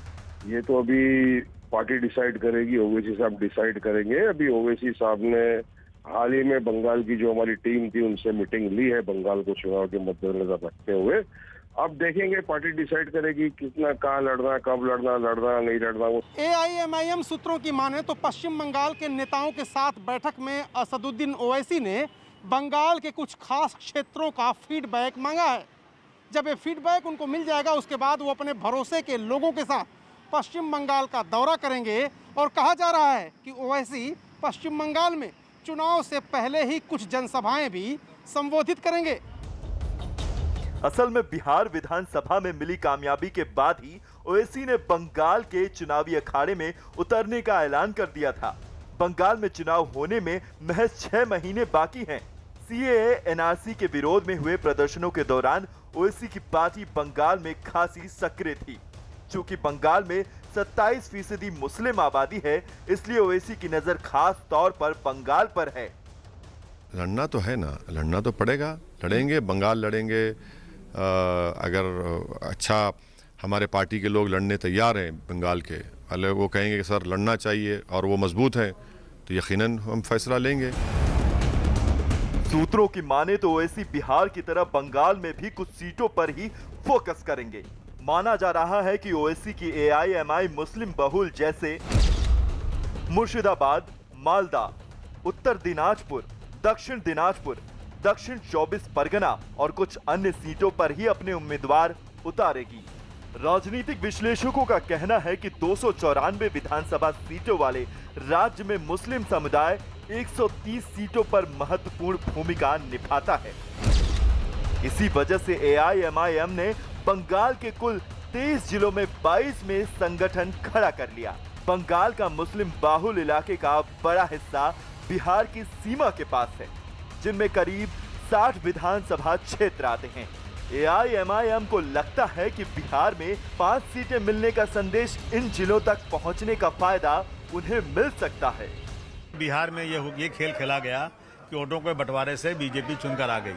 ये तो अभी पार्टी डिसाइड करेगी, ओवैसी साहब डिसाइड करेंगे। अभी ओवैसी साहब ने हाल ही में बंगाल की जो हमारी टीम थी उनसे मीटिंग ली है बंगाल को चुनाव के मद्देनजर रखते हुए। अब देखेंगे, पार्टी डिसाइड करेगी कितना, कहाँ लड़ना, कब लड़ना नहीं लड़ना। वो एआईएमआईएम सूत्रों की माने तो पश्चिम बंगाल के नेताओं के साथ बैठक में असदुद्दीन ओवैसी ने बंगाल के कुछ खास क्षेत्रों का फीडबैक मांगा है। जब ये फीडबैक उनको मिल जाएगा उसके बाद वो अपने भरोसे के लोगों के साथ पश्चिम बंगाल का दौरा करेंगे। और कहा जा रहा है कि ओवैसी पश्चिम बंगाल में चुनाव से पहले ही कुछ जनसभाएं भी संबोधित करेंगे। असल में बिहार विधानसभा में मिली कामयाबी के बाद ही ओवैसी ने बंगाल के चुनावी अखाड़े में उतरने का ऐलान कर दिया था। बंगाल में चुनाव होने में महज 6 महीने बाकी हैं। सीएए एनआरसी के विरोध में हुए प्रदर्शनों के दौरान ओवैसी की पार्टी बंगाल में खासी सक्रिय थी। चूंकि बंगाल में 27% मुस्लिम आबादी है, इसलिए ओवैसी की नजर खास तौर पर बंगाल पर है। लड़ना तो है ना, लड़ना तो पड़ेगा, लड़ेंगे, बंगाल लड़ेंगे। अगर अच्छा हमारे पार्टी के लोग लड़ने तैयार हैं बंगाल के, अले वो कहेंगे कि सर लड़ना चाहिए और वो मजबूत हैं, तो यकीनन हम फैसला लेंगे। सूत्रों की माने तो ओवैसी बिहार की तरह बंगाल में भी कुछ सीटों पर ही फोकस करेंगे। माना जा रहा है कि ओवैसी की एआईएमआई मुस्लिम बहुल जैसे मुर्शिदाबाद, मालदा, उत्तर दिनाजपुर, दक्षिण 24 परगना और कुछ अन्य सीटों पर ही अपने उम्मीदवार उतारेगी। राजनीतिक विश्लेषकों का कहना है कि 294 विधानसभा सीटों वाले राज्य में मुस्लिम समुदाय 130 सीटों पर महत्वपूर्ण भूमिका निभाता है। इसी वजह से एआईएमआईएम ने बंगाल के कुल 23 जिलों में 22 में संगठन खड़ा कर लिया। बंगाल का मुस्लिम बाहुल इलाके का बड़ा हिस्सा बिहार की सीमा के पास है। जिनमें करीब 60 विधानसभा क्षेत्र आते हैं। AIMIM को लगता है कि बिहार में 5 सीटें मिलने का संदेश इन जिलों तक पहुंचने का फायदा उन्हें मिल सकता है। बिहार में ये खेल खेला गया कि वोटों के बंटवारे से बीजेपी चुनकर आ गई।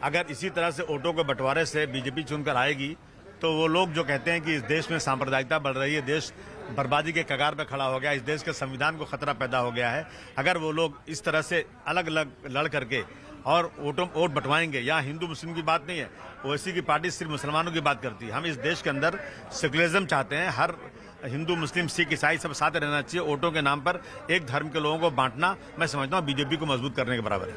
अगर इसी तरह से वोटों के बंटवारे से बीजेपी चुनकर आएगी तो वो लोग जो कहते हैं कि इस देश में सांप्रदायिकता बढ़ रही है, देश बर्बादी के कगार पर खड़ा हो गया, इस देश के संविधान को खतरा पैदा हो गया है, अगर वो लोग इस तरह से अलग अलग लड़ करके और वोट बंटवाएंगे, यहाँ हिंदू मुस्लिम की बात नहीं है, ओवैसी की पार्टी सिर्फ मुसलमानों की बात करती है। हम इस देश के अंदर सेकुलरिज्म चाहते हैं, हर हिंदू मुस्लिम सिख ईसाई सब साथ रहना चाहिए। वोटों के नाम पर एक धर्म के लोगों को बांटना मैं समझता हूँ बीजेपी को मजबूत करने के बराबर है।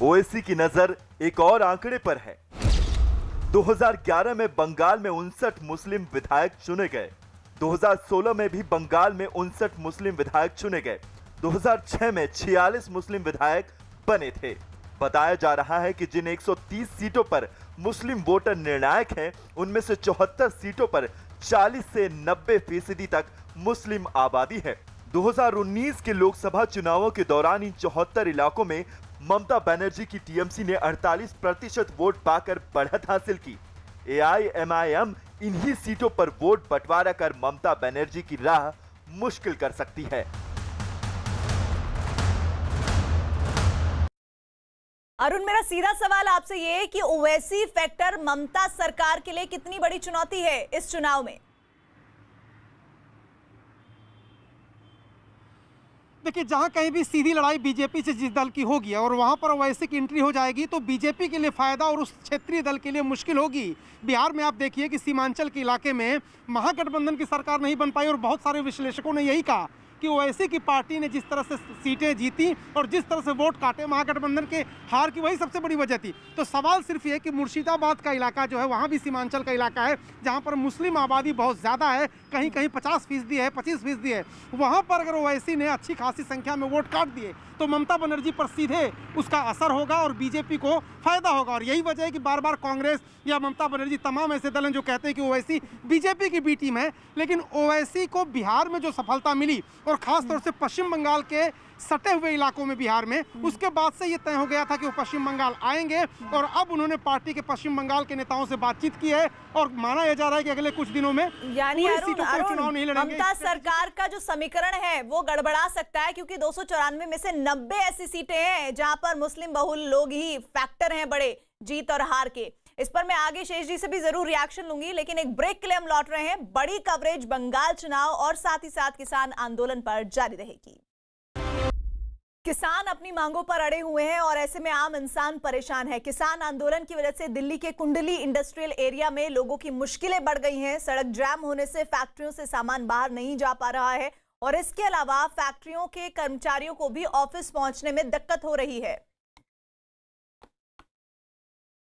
ओवैसी की नजर एक और आंकड़े पर है। 2011 में बंगाल में 59 मुस्लिम विधायक चुने गए। 2016 में भी बंगाल में 59 मुस्लिम विधायक चुने गए। 2006 में 46 मुस्लिम विधायक बने थे। बताया जा रहा है कि जिन 130 सीटों पर मुस्लिम वोटर निर्णायक हैं, उनमें से 74 सीटों पर 40 से 90% तक मुस्लिम आबादी है। 2019 के लोकसभा चुनावों के दौरान इन 74 इलाकों में ममता बनर्जी की टीएमसी ने 48% वोट पाकर बढ़त हासिल की। AIMIM इन्हीं सीटों पर वोट बंटवारा कर ममता बनर्जी की राह मुश्किल कर सकती है। अरुण, मेरा सीधा सवाल आपसे ये है कि ओवैसी फैक्टर ममता सरकार के लिए कितनी बड़ी चुनौती है इस चुनाव में? देखिए, जहां कहीं भी सीधी लड़ाई बीजेपी से जिस दल की होगी और वहां पर ओवैसी की एंट्री हो जाएगी तो बीजेपी के लिए फायदा और उस क्षेत्रीय दल के लिए मुश्किल होगी। बिहार में आप देखिए कि सीमांचल के इलाके में महागठबंधन की सरकार नहीं बन पाई और बहुत सारे विश्लेषकों ने यही कहा कि ओवैसी की पार्टी ने जिस तरह से सीटें जीती और जिस तरह से वोट काटे, महागठबंधन के हार की वही सबसे बड़ी वजह थी। तो सवाल सिर्फ ये कि मुर्शिदाबाद का इलाका जो है, वहाँ भी सीमांचल का इलाका है जहाँ पर मुस्लिम आबादी बहुत ज़्यादा है, कहीं कहीं 50% है, 25% है। वहाँ पर अगर ओवैसी ने अच्छी खासी संख्या में वोट काट दिए तो ममता बनर्जी पर सीधे उसका असर होगा और बीजेपी को फायदा होगा। और यही वजह है कि बार बार कांग्रेस या ममता बनर्जी, तमाम ऐसे दल हैं जो कहते हैं कि ओवैसी बीजेपी की बी टीम है। लेकिन ओवैसी को बिहार में जो सफलता मिली और खासतौर से पश्चिम बंगाल के सटे हुए इलाकों में बिहार में, उसके बाद से ये तय हो गया था कि वो पश्चिम बंगाल आएंगे और अब उन्होंने पार्टी के पश्चिम बंगाल के नेताओं से बातचीत की है और माना यह जा रहा है कि अगले कुछ दिनों में यानी चुनाव नहीं लड़ेंगे। ममता सरकार का जो समीकरण है वो गड़बड़ा सकता है, क्योंकि 294 में से 90 ऐसी सीटें हैं जहां पर मुस्लिम बहुल लोग ही फैक्टर हैं बड़े जीत और हार के। इस पर मैं आगे शेष जी से भी जरूर रिएक्शन लूंगी, लेकिन एक ब्रेक के लिए हम लौट रहे हैं। बड़ी कवरेज बंगाल चुनाव और साथ ही साथ किसान आंदोलन पर जारी रहेगी। किसान अपनी मांगों पर अड़े हुए हैं और ऐसे में आम इंसान परेशान है। किसान आंदोलन की वजह से दिल्ली के कुंडली इंडस्ट्रियल एरिया में लोगों की मुश्किलें बढ़ गई हैं। सड़क जाम होने से फैक्ट्रियों से सामान बाहर नहीं जा पा रहा है और इसके अलावा फैक्ट्रियों के कर्मचारियों को भी ऑफिस पहुंचने में दिक्कत हो रही है।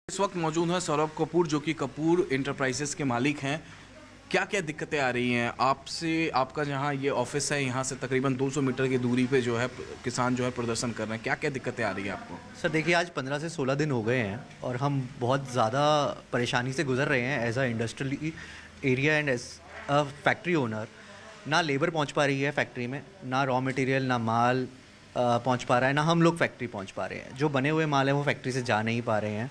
इस वक्त मौजूद है सौरभ कपूर, जो कि कपूर इंटरप्राइजेस के मालिक हैं। क्या क्या दिक्कतें आ रही हैं आपसे? आपका जहां ये ऑफिस है, यहां से तकरीबन 200 मीटर की दूरी पे जो है किसान जो है प्रदर्शन कर रहे हैं। क्या क्या दिक्कतें आ रही हैं आपको? सर देखिए, आज 15 से 16 दिन हो गए हैं और हम बहुत ज़्यादा परेशानी से गुजर रहे हैं as a industrial area and as a factory owner. ना लेबर पहुंच पा रही है फैक्ट्री में, ना रॉ मटेरियल, ना माल पहुंच पा रहा है, ना हम लोग फैक्ट्री पहुंच पा रहे हैं। जो बने हुए माल है वो फैक्ट्री से जा नहीं पा रहे हैं,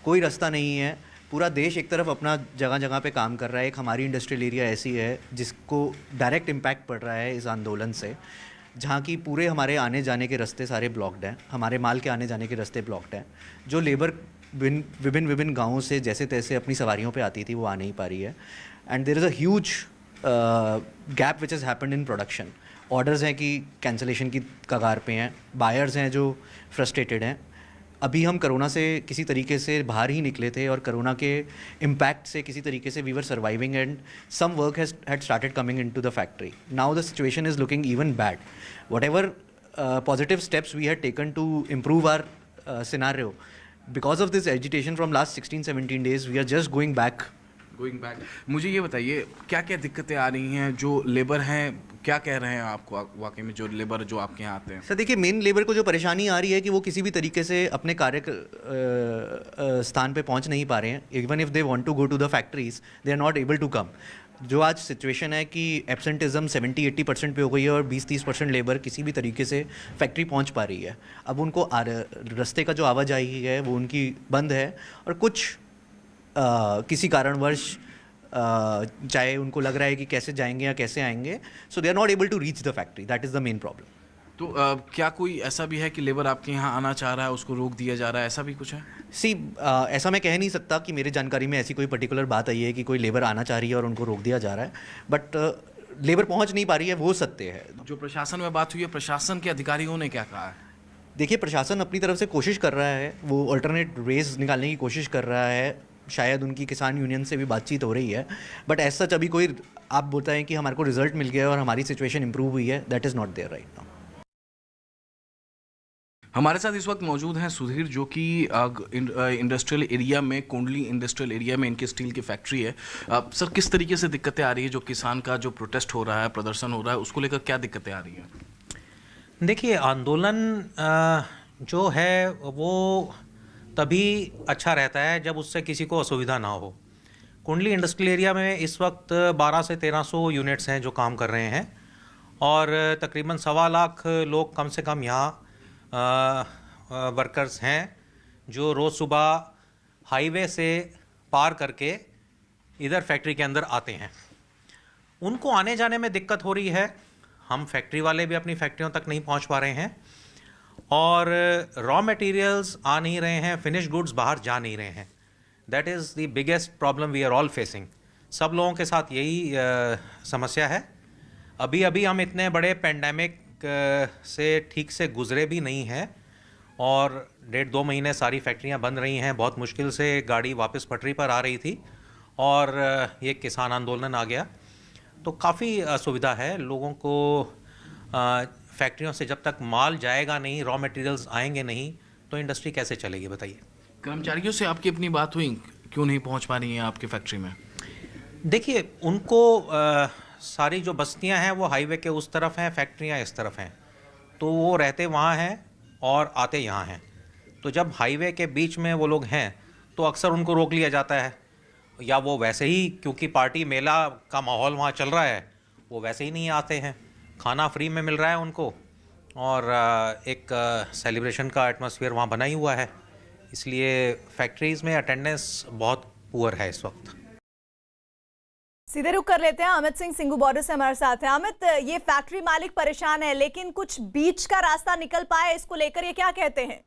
कोई रास्ता नहीं है। पूरा देश एक तरफ अपना जगह जगह पे काम कर रहा है। एक हमारी इंडस्ट्रियल एरिया ऐसी है जिसको डायरेक्ट इम्पैक्ट पड़ रहा है इस आंदोलन से, जहाँ की पूरे हमारे आने जाने के रास्ते सारे ब्लॉक्ड हैं, हमारे माल के आने जाने के रास्ते ब्लॉक्ड हैं। जो लेबर विभिन्न गाँवों से जैसे तैसे अपनी सवारियों पे आती थी वो आ नहीं पा रही है। And there is a huge gap which is happened in production. Orders हैं कि कैंसलेशन की कगार पे हैं, बायर्स हैं जो फ्रस्ट्रेटेड हैं। अभी हम कोरोना से किसी तरीके से बाहर ही निकले थे और कोरोना के इम्पैक्ट से किसी तरीके से we were surviving and some work had started coming into the factory. Now the situation is looking even bad. Whatever positive steps we had taken to improve our scenario, because of this agitation from last 16-17 days we are just going back. मुझे ये बताइए, क्या क्या दिक्कतें आ रही हैं? जो labour हैं क्या कह रहे हैं आपको वाकई में, जो लेबर जो आपके यहाँ आते हैं? सर देखिए, मेन लेबर को जो परेशानी आ रही है कि वो किसी भी तरीके से अपने कार्य स्थान पे पहुँच नहीं पा रहे हैं। Even if they want to go to the factories, they are not able to come. जो आज सिचुएशन है कि एब्सेंटिज्म 70-80% पे हो गई है और 20-30% लेबर किसी भी तरीके से फैक्ट्री पहुंच पा रही है। अब उनको रास्ते का जो आवाजाही है वो उनकी बंद है और कुछ किसी कारणवश चाहे उनको लग रहा है कि कैसे जाएंगे या कैसे आएंगे, so they are not able to reach the factory. That is the main problem. तो क्या कोई ऐसा भी है कि लेबर आपके यहाँ आना चाह रहा है, उसको रोक दिया जा रहा है, ऐसा भी कुछ है? ऐसा मैं कह नहीं सकता कि मेरी जानकारी में ऐसी कोई पर्टिकुलर बात आई है कि कोई लेबर आना चाह रही है और उनको रोक दिया जा रहा है, बट लेबर पहुंच नहीं पा रही है, वो सत्य है। जो प्रशासन में बात हुई है, प्रशासन के अधिकारियों ने क्या कहा है? देखिए, प्रशासन अपनी तरफ से कोशिश कर रहा है, वो अल्टरनेट वेज निकालने की कोशिश कर रहा है, शायद उनकी किसान यूनियन से भी बातचीत हो रही है, बट एज सच अभी कोई आप बोलता है कि हमारे को रिजल्ट मिल गया और हमारी सिचुएशन इंप्रूव हुई है, that is not there right now. हमारे साथ इस वक्त मौजूद हैं सुधीर, जो कि इंडस्ट्रियल एरिया में, कोंडली इंडस्ट्रियल एरिया में इनकी स्टील की फैक्ट्री है। सर, किस तरीके से दिक्कतें आ रही है? जो किसान का जो प्रोटेस्ट हो रहा है, प्रदर्शन हो रहा है, उसको लेकर क्या दिक्कतें आ रही हैं? देखिए, आंदोलन जो है वो तभी अच्छा रहता है जब उससे किसी को असुविधा ना हो। कुंडली इंडस्ट्रियल एरिया में इस वक्त 1200 से 1300 यूनिट्स हैं जो काम कर रहे हैं और तकरीबन 1.25 लाख लोग कम से कम यहाँ वर्कर्स हैं जो रोज़ सुबह हाईवे से पार करके इधर फैक्ट्री के अंदर आते हैं। उनको आने जाने में दिक्कत हो रही है, हम फैक्ट्री वाले भी अपनी फैक्ट्रियों तक नहीं पहुंच पा रहे हैं और रॉ मटेरियल्स आ नहीं रहे हैं, फिनिश गुड्स बाहर जा नहीं रहे हैं। That is the biggest problem we are all facing. सब लोगों के साथ यही समस्या है। अभी अभी हम इतने बड़े पेंडेमिक से ठीक से गुजरे भी नहीं हैं और 1.5-2 महीने सारी फैक्ट्रियां बंद रही हैं। बहुत मुश्किल से गाड़ी वापस पटरी पर आ रही थी और ये किसान आंदोलन आ गया, तो काफ़ी असुविधा है लोगों को। फैक्ट्रियों से जब तक माल जाएगा नहीं, रॉ मटेरियल्स आएंगे नहीं, तो इंडस्ट्री कैसे चलेगी बताइए। कर्मचारियों से आपकी अपनी बात हुई, क्यों नहीं पहुंच पा रही हैं आपकी फैक्ट्री में? देखिए, उनको सारी जो बस्तियां हैं वो हाईवे के उस तरफ हैं, फैक्ट्रियां इस तरफ हैं, तो वो रहते वहाँ हैं और आते यहाँ हैं। तो जब हाईवे के बीच में वो लोग हैं तो अक्सर उनको रोक लिया जाता है, या वो वैसे ही क्योंकि पार्टी मेला का माहौल वहाँ चल रहा है वो वैसे ही नहीं आते हैं। खाना फ्री में मिल रहा है उनको और एक सेलिब्रेशन का एटमॉस्फेयर वहाँ बना ही हुआ है, इसलिए फैक्ट्रीज़ में अटेंडेंस बहुत पुअर है इस वक्त। सीधे रुक कर लेते हैं, अमित सिंह सिंगू बॉर्डर से हमारे साथ हैं। अमित, ये फैक्ट्री मालिक परेशान है लेकिन कुछ बीच का रास्ता निकल पाए, इसको लेकर ये क्या कहते हैं?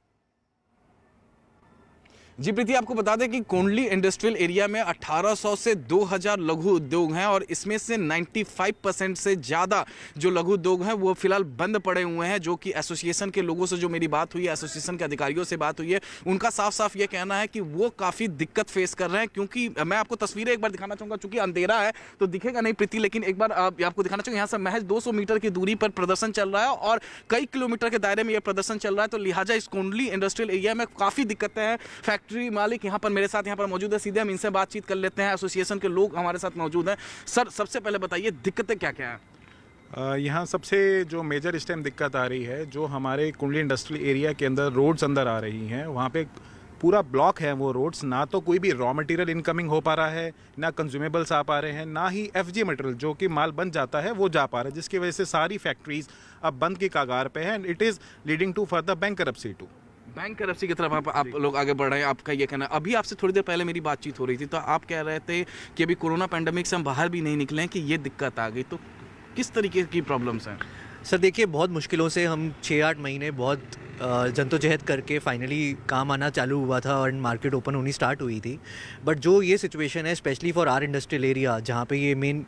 जी प्रीति, आपको बता दें कि कोंडली इंडस्ट्रियल एरिया में 1800 से 2000 लघु उद्योग हैं और इसमें से 95% से ज़्यादा जो लघु उद्योग हैं वो फिलहाल बंद पड़े हुए हैं। जो कि एसोसिएशन के लोगों से जो मेरी बात हुई है, एसोसिएशन के अधिकारियों से बात हुई है, उनका साफ साफ ये कहना है कि वो काफ़ी दिक्कत फेस कर रहे हैं। क्योंकि मैं आपको तस्वीरें एक बार दिखाना चाहूँगा, चूँकि अंधेरा है तो दिखेगा नहीं प्रीति, लेकिन एक बार आपको दिखाना चाहूँगा। यहाँ से महज 200 मीटर की दूरी पर प्रदर्शन चल रहा है और कई किलोमीटर के दायरे में यह प्रदर्शन चल रहा है, तो लिहाजा इस कोंडली इंडस्ट्रियल एरिया में काफ़ी दिक्कतें हैं। फैक्ट्री मालिक यहाँ पर मेरे साथ यहाँ पर मौजूद है, सीधे हम इनसे बातचीत कर लेते हैं। एसोसिएशन के लोग हमारे साथ मौजूद हैं। सर, सबसे पहले बताइए दिक्कतें क्या क्या हैं? यहाँ सबसे जो मेजर इस टाइम दिक्कत आ रही है, जो हमारे कुंडली इंडस्ट्रियल एरिया के अंदर रोड्स अंदर आ रही हैं, वहाँ पे पूरा ब्लॉक है वो रोड्स। ना तो कोई भी रॉ मटेरियल इनकमिंग हो पा रहा है, ना कंज्यूमेबल्स आ पा रहे हैं, ना ही एफजी मटेरियल जो कि माल बन जाता है वो जा पा रहा है, जिसकी वजह से सारी फैक्ट्रीज अब बंद की कगार पे हैं। It is leading to further bankruptcy too. Bankruptcy की तरफ आप लोग आगे बढ़ रहे हैं, आपका ये कहना है। अभी आपसे थोड़ी देर पहले मेरी बातचीत हो रही थी तो आप कह रहे थे कि अभी कोरोना पैंडेमिक से हम बाहर भी नहीं निकले हैं कि ये दिक्कत आ गई, तो किस तरीके की प्रॉब्लम्स हैं? सर देखिए, बहुत मुश्किलों से हम 6-8 महीने बहुत जद्दोजहद करके फाइनली काम आना चालू हुआ था और मार्केट ओपन होनी स्टार्ट हुई थी। बट जो ये सिचुएशन है, specially for our industrial area जहाँ पे ये मेन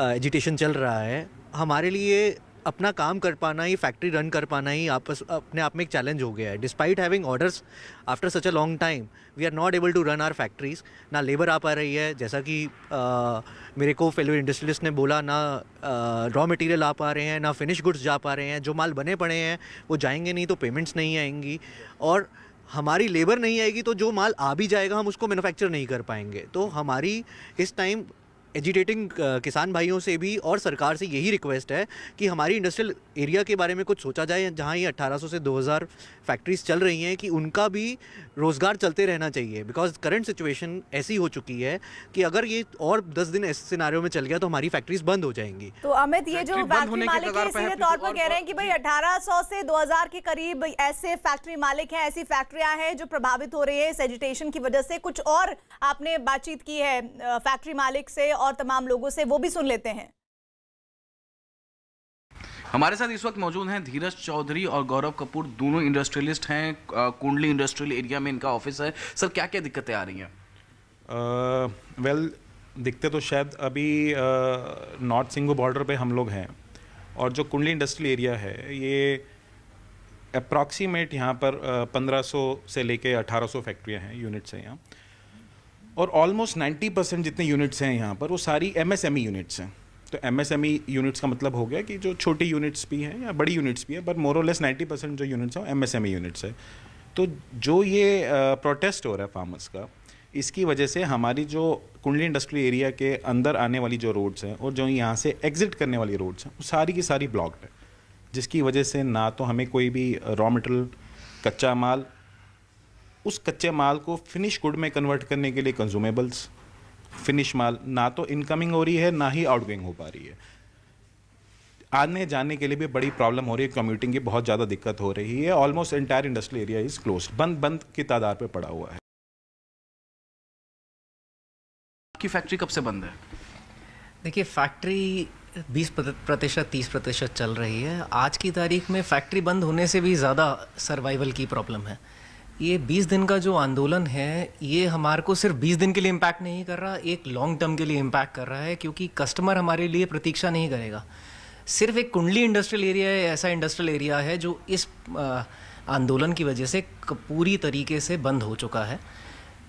एजिटेशन चल रहा है, हमारे लिए अपना काम कर पाना ही, फैक्ट्री रन कर पाना ही अपने आप में एक चैलेंज हो गया है। Despite having orders after such a long time, we are not able to run our factories. ना लेबर आ पा रही है, जैसा कि मेरे को फेलो इंडस्ट्रियलिस्ट ने बोला, ना रॉ मटेरियल आ पा रहे हैं, ना फिनिश गुड्स जा पा रहे हैं। जो माल बने पड़े हैं वो जाएंगे नहीं तो पेमेंट्स नहीं आएंगी, और हमारी लेबर नहीं आएगी तो जो माल आ भी जाएगा हम उसको मैन्युफैक्चर नहीं कर पाएंगे। तो हमारी इस टाइम एजिटेटिंग किसान भाइयों से भी और सरकार से यही रिक्वेस्ट है कि हमारी इंडस्ट्रियल एरिया के बारे में कुछ सोचा जाए, जहाँ ये 1800 से 2000 फैक्ट्रीज चल रही हैं, कि उनका भी रोज़गार चलते रहना चाहिए, बिकॉज करंट सिचुएशन ऐसी हो चुकी है कि अगर ये और 10 दिन ऐसे सिनारियों में चल गया तो हमारी फैक्ट्रीज बंद हो जाएंगी। तो अमित, ये जो फैक्ट्री मालिक है सीधे तौर पर कह रहे हैं कि भाई 1800 से 2000 के करीब ऐसे फैक्ट्री मालिक हैं, ऐसी फैक्ट्रियां हैं जो प्रभावित हो रही है इस एजिटेशन की वजह से। कुछ और आपने बातचीत की है फैक्ट्री मालिक से और तमाम लोगों से, वो भी सुन लेते हैं। हमारे साथ इस वक्त मौजूद हैं धीरज चौधरी और गौरव कपूर, दोनों इंडस्ट्रियलिस्ट हैं। कुंडली इंडस्ट्रियल एरिया में इनका ऑफिस है। सर, क्या क्या दिक्कतें आ रही हैं? वेल, दिक्कतें तो शायद अभी नॉर्थ सिंगू बॉर्डर पे हम लोग हैं, और जो कुंडली इंडस्ट्रियल एरिया है ये अप्रॉक्सीमेट यहाँ पर 1500 से लेके 1800 फैक्ट्रियाँ हैं, यूनिट्स हैं यहाँ, और ऑलमोस्ट 90% जितने यूनिट्स हैं यहाँ पर वो सारी MSME यूनिट्स हैं। तो MSME यूनिट्स का मतलब हो गया कि जो छोटी यूनिट्स भी हैं या बड़ी यूनिट्स भी है, पर मोर और लेस 90% जो यूनिट्स हैं MSME यूनिट्स है। तो जो ये प्रोटेस्ट हो रहा है फार्मर्स का, इसकी वजह से हमारी जो कुंडली इंडस्ट्रियल एरिया के अंदर आने वाली जो रोड्स हैं और जो यहाँ से एग्जिट करने वाली रोड्स हैं वो सारी की सारी ब्लॉक्ड है, जिसकी वजह से ना तो हमें कोई भी रॉ मटेरियल, कच्चा माल, उस कच्चे माल को फिनिश गुड में कन्वर्ट करने के लिए कंज्यूमेबल्स, फिनिश माल ना तो इनकमिंग हो रही है ना ही आउटगोइंग हो पा रही है। आने जाने के लिए भी बड़ी प्रॉब्लम हो रही है, कम्यूटिंग की बहुत ज़्यादा दिक्कत हो रही है। Almost entire industrial area is close, बंद की तादाद पे पड़ा हुआ है। आपकी फैक्ट्री कब से बंद है? देखिए, फैक्ट्री 20% 30% चल रही है। आज की तारीख में फैक्ट्री बंद होने से भी ज़्यादा सर्वाइवल की प्रॉब्लम है। ये 20 दिन का जो आंदोलन है, ये हमारे को सिर्फ 20 दिन के लिए इम्पैक्ट नहीं कर रहा, एक लॉन्ग टर्म के लिए इम्पैक्ट कर रहा है, क्योंकि कस्टमर हमारे लिए प्रतीक्षा नहीं करेगा। सिर्फ एक कुंडली इंडस्ट्रियल एरिया ऐसा इंडस्ट्रियल एरिया है जो इस आंदोलन की वजह से पूरी तरीके से बंद हो चुका है।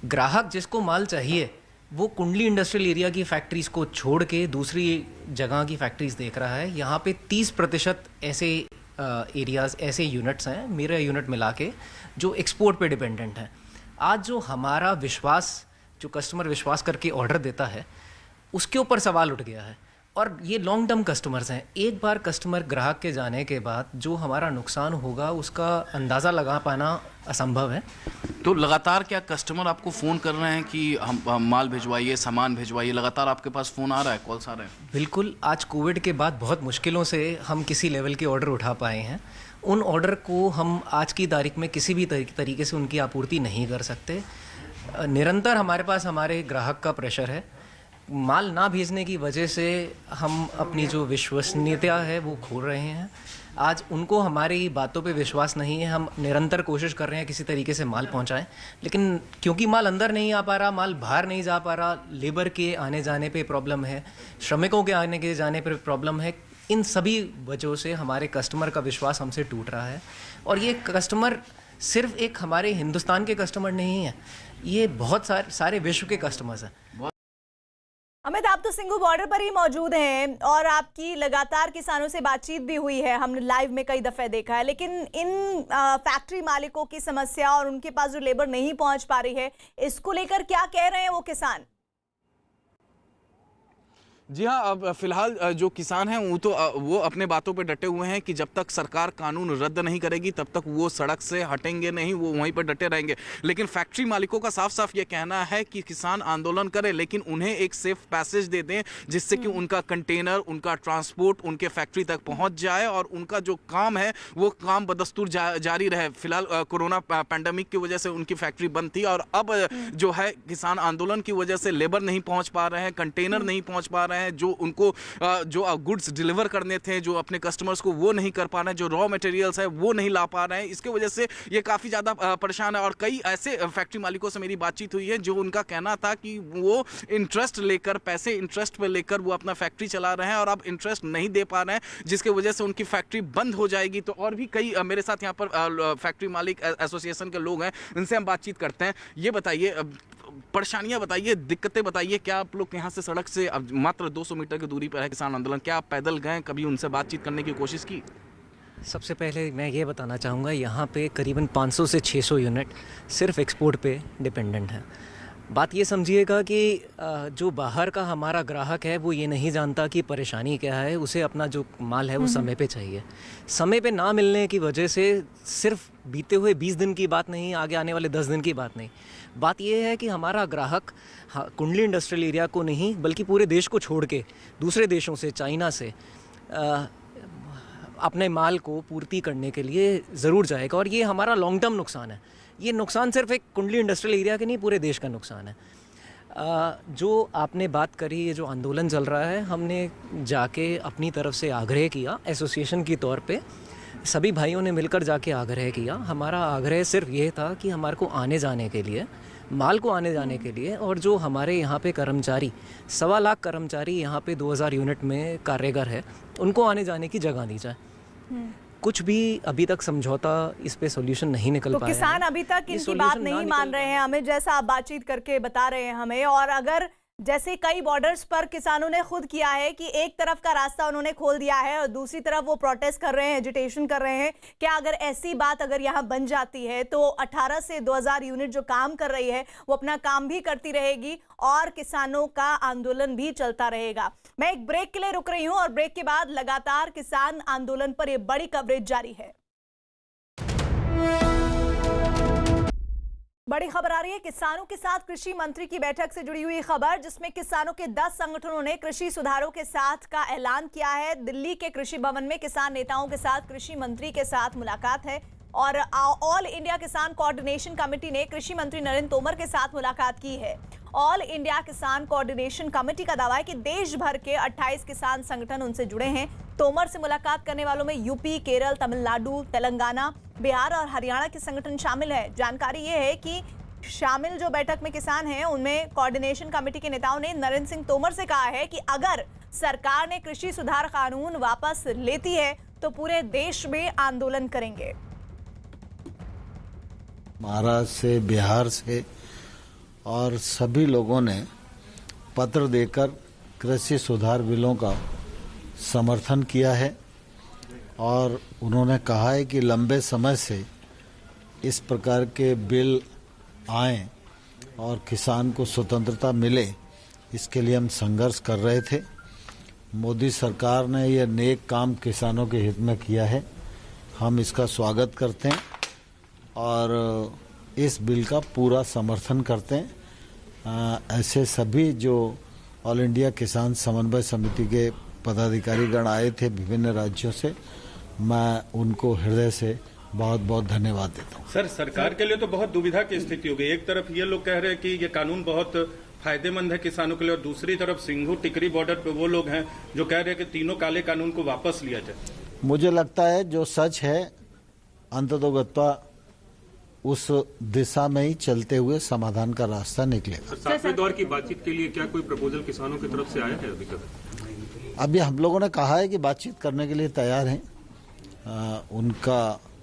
ग्राहक जिसको माल चाहिए वो कुंडली इंडस्ट्रियल एरिया की फैक्ट्रीज़ को छोड़ के दूसरी जगह की फैक्ट्रीज़ देख रहा है। यहाँ पे 30% ऐसे एरियाज़, ऐसे यूनिट्स हैं, मेरा यूनिट मिला के, जो एक्सपोर्ट पे डिपेंडेंट हैं। आज जो हमारा विश्वास, जो कस्टमर विश्वास करके ऑर्डर देता है, उसके ऊपर सवाल उठ गया है। और ये लॉन्ग टर्म कस्टमर्स हैं। एक बार कस्टमर, ग्राहक के जाने के बाद जो हमारा नुकसान होगा उसका अंदाज़ा लगा पाना असंभव है। तो लगातार क्या कस्टमर आपको फ़ोन कर रहे हैं कि हम माल भिजवाइए, सामान भिजवाइए? लगातार आपके पास फ़ोन आ रहा है, कॉल्स आ रहे हैं? बिल्कुल। आज कोविड के बाद बहुत मुश्किलों से हम किसी लेवल के ऑर्डर उठा पाए हैं। उन ऑर्डर को हम आज की तारीख में किसी भी तरीके से उनकी आपूर्ति नहीं कर सकते। निरंतर हमारे पास हमारे ग्राहक का प्रेशर है। माल ना भेजने की वजह से हम अपनी जो विश्वसनीयता है वो खो रहे हैं। आज उनको हमारी बातों पे विश्वास नहीं है। हम निरंतर कोशिश कर रहे हैं किसी तरीके से माल पहुंचाएं, लेकिन क्योंकि माल अंदर नहीं आ पा रहा, माल बाहर नहीं जा पा रहा, लेबर के आने जाने पे प्रॉब्लम है, श्रमिकों के आने के जाने पे प्रॉब्लम है, इन सभी वजहों से हमारे कस्टमर का विश्वास हमसे टूट रहा है। और ये कस्टमर सिर्फ एक हमारे हिंदुस्तान के कस्टमर नहीं है, ये बहुत सारे विश्व के कस्टमर्स हैं। अमित, आप तो सिंगू बॉर्डर पर ही मौजूद हैं और आपकी लगातार किसानों से बातचीत भी हुई है, हमने लाइव में कई दफ़े देखा है। लेकिन इन फैक्ट्री मालिकों की समस्या और उनके पास जो लेबर नहीं पहुंच पा रही है, इसको लेकर क्या कह रहे हैं वो किसान? जी हाँ, अब फिलहाल जो किसान हैं वो अपने बातों पे डटे हुए हैं कि जब तक सरकार कानून रद्द नहीं करेगी तब तक वो सड़क से हटेंगे नहीं, वो वहीं पर डटे रहेंगे। लेकिन फैक्ट्री मालिकों का साफ साफ ये कहना है कि किसान आंदोलन करें, लेकिन उन्हें एक सेफ पैसेज दे दें जिससे कि उनका कंटेनर, उनका ट्रांसपोर्ट उनके फैक्ट्री तक पहुँच जाए और उनका जो काम है वो काम बदस्तूर जारी रहे। फिलहाल कोरोना पैंडेमिक की वजह से उनकी फैक्ट्री बंद थी और अब जो है किसान आंदोलन की वजह से लेबर नहीं पहुँच पा रहे हैं, कंटेनर नहीं पहुँच पा रहे हैं, जो उनको जो गुड्स डिलीवर करने थे, जो अपने कस्टमर्स को वो नहीं कर पा रहे हैं, जो रॉ मटेरियल्स है वो नहीं ला पा रहे हैं। इसके वजह से ये काफ़ी ज़्यादा परेशान है। और कई ऐसे फैक्ट्री मालिकों से मेरी बातचीत हुई है जो उनका कहना था कि वो इंटरेस्ट लेकर, पैसे इंटरेस्ट पे लेकर वो अपना फैक्ट्री चला रहे हैं और अब इंटरेस्ट नहीं दे पा रहे हैं, जिसकी वजह से उनकी फैक्ट्री बंद हो जाएगी। तो और भी कई मेरे साथ यहाँ पर फैक्ट्री मालिक एसोसिएशन के लोग हैं, उनसे हम बातचीत करते हैं। ये बताइए, परेशानियां बताइए, दिक्कतें बताइए। क्या आप लोग यहाँ से सड़क से मात्र 200 मीटर की दूरी पर है किसान आंदोलन, क्या आप पैदल गए, कभी उनसे बातचीत करने की कोशिश की? सबसे पहले मैं ये बताना चाहूँगा, यहाँ पे करीबन 500 से 600 यूनिट सिर्फ एक्सपोर्ट पे डिपेंडेंट हैं। बात ये समझिएगा कि जो बाहर का हमारा ग्राहक है वो ये नहीं जानता कि परेशानी क्या है, उसे अपना जो माल है वो समय पे चाहिए। समय पे ना मिलने की वजह से सिर्फ बीते हुए 20 दिन की बात नहीं, आगे आने वाले 10 दिन की बात नहीं, बात ये है कि हमारा ग्राहक कुंडली इंडस्ट्रियल एरिया को नहीं बल्कि पूरे देश को छोड़ के दूसरे देशों से, चाइना से अपने माल को पूर्ति करने के लिए ज़रूर जाएगा। और ये हमारा लॉन्ग टर्म नुकसान है। ये नुकसान सिर्फ एक कुंडली इंडस्ट्रियल एरिया के नहीं, पूरे देश का नुकसान है। जो आपने बात करी, ये जो आंदोलन चल रहा है, हमने जाके अपनी तरफ से आग्रह किया, एसोसिएशन की तौर पे सभी भाइयों ने मिलकर जाके आग्रह किया। हमारा आग्रह सिर्फ ये था कि हमारे को आने जाने के लिए, माल को आने जाने के लिए, और जो हमारे यहाँ पे कर्मचारी 1.25 लाख कर्मचारी यहाँ पे 2000 यूनिट में कार्यगर है, उनको आने जाने की जगह दी जाए। कुछ भी अभी तक समझौता इस पे सॉल्यूशन नहीं निकल पाया। किसान अभी तक इनकी बात नहीं मान रहे हैं, हमें जैसा आप बातचीत करके बता रहे हैं हमें। और अगर जैसे कई बॉर्डर्स पर किसानों ने खुद किया है कि एक तरफ का रास्ता उन्होंने खोल दिया है और दूसरी तरफ वो प्रोटेस्ट कर रहे हैं, एजिटेशन कर रहे हैं, क्या अगर ऐसी बात अगर यहाँ बन जाती है तो 18 से 2000 यूनिट जो काम कर रही है वो अपना काम भी करती रहेगी और किसानों का आंदोलन भी चलता रहेगा। मैं एक ब्रेक के लिए रुक रही हूं और ब्रेक के बाद लगातार किसान आंदोलन पर यह बड़ी कवरेज जारी है। बड़ी खबर आ रही है किसानों के साथ कृषि मंत्री की बैठक से जुड़ी हुई खबर, जिसमें किसानों के 10 संगठनों ने कृषि सुधारों के साथ का ऐलान किया है। दिल्ली के कृषि भवन में किसान नेताओं के साथ कृषि मंत्री के साथ मुलाकात है और ऑल इंडिया किसान कोऑर्डिनेशन कमेटी ने कृषि मंत्री नरेंद्र तोमर के साथ मुलाकात की है। ऑल इंडिया किसान कोऑर्डिनेशन कमेटी का दावा है कि देश भर के 28 किसान संगठन उनसे जुड़े हैं। तोमर से मुलाकात करने वालों में यूपी, केरल, तमिलनाडु, तेलंगाना, बिहार और हरियाणा के संगठन शामिल है। जानकारी ये है कि शामिल जो बैठक में किसान हैं उनमें कोऑर्डिनेशन कमेटी के नेताओं ने नरेंद्र सिंह तोमर से कहा है कि अगर सरकार ने कृषि सुधार कानून वापस लेती है तो पूरे देश में आंदोलन करेंगे। महाराष्ट्र से, बिहार से और सभी लोगों ने पत्र देकर कृषि सुधार बिलों का समर्थन किया है और उन्होंने कहा है कि लंबे समय से इस प्रकार के बिल आए और किसान को स्वतंत्रता मिले, इसके लिए हम संघर्ष कर रहे थे। मोदी सरकार ने यह नेक काम किसानों के हित में किया है, हम इसका स्वागत करते हैं और इस बिल का पूरा समर्थन करते हैं। ऐसे सभी जो ऑल इंडिया किसान समन्वय समिति के पदाधिकारीगण आए थे विभिन्न राज्यों से, मैं उनको हृदय से बहुत बहुत धन्यवाद देता हूँ। सर, सरकार के लिए तो बहुत दुविधा की स्थिति हो गई। एक तरफ ये लोग कह रहे हैं कि ये कानून बहुत फायदेमंद है किसानों के लिए और दूसरी तरफ सिंघू टिकरी बॉर्डर पे वो लोग हैं जो कह रहे हैं कि तीनों काले कानून को वापस लिया जाए। मुझे लगता है जो सच है अंततोगत्वा उस दिशा में ही चलते हुए समाधान का रास्ता निकलेगा। 7वें दौर की बातचीत के लिए क्या कोई प्रपोजल किसानों की तरफ से आया है अभी तक? अभी हम लोगों ने कहा है कि बातचीत करने के लिए तैयार हैं। उनका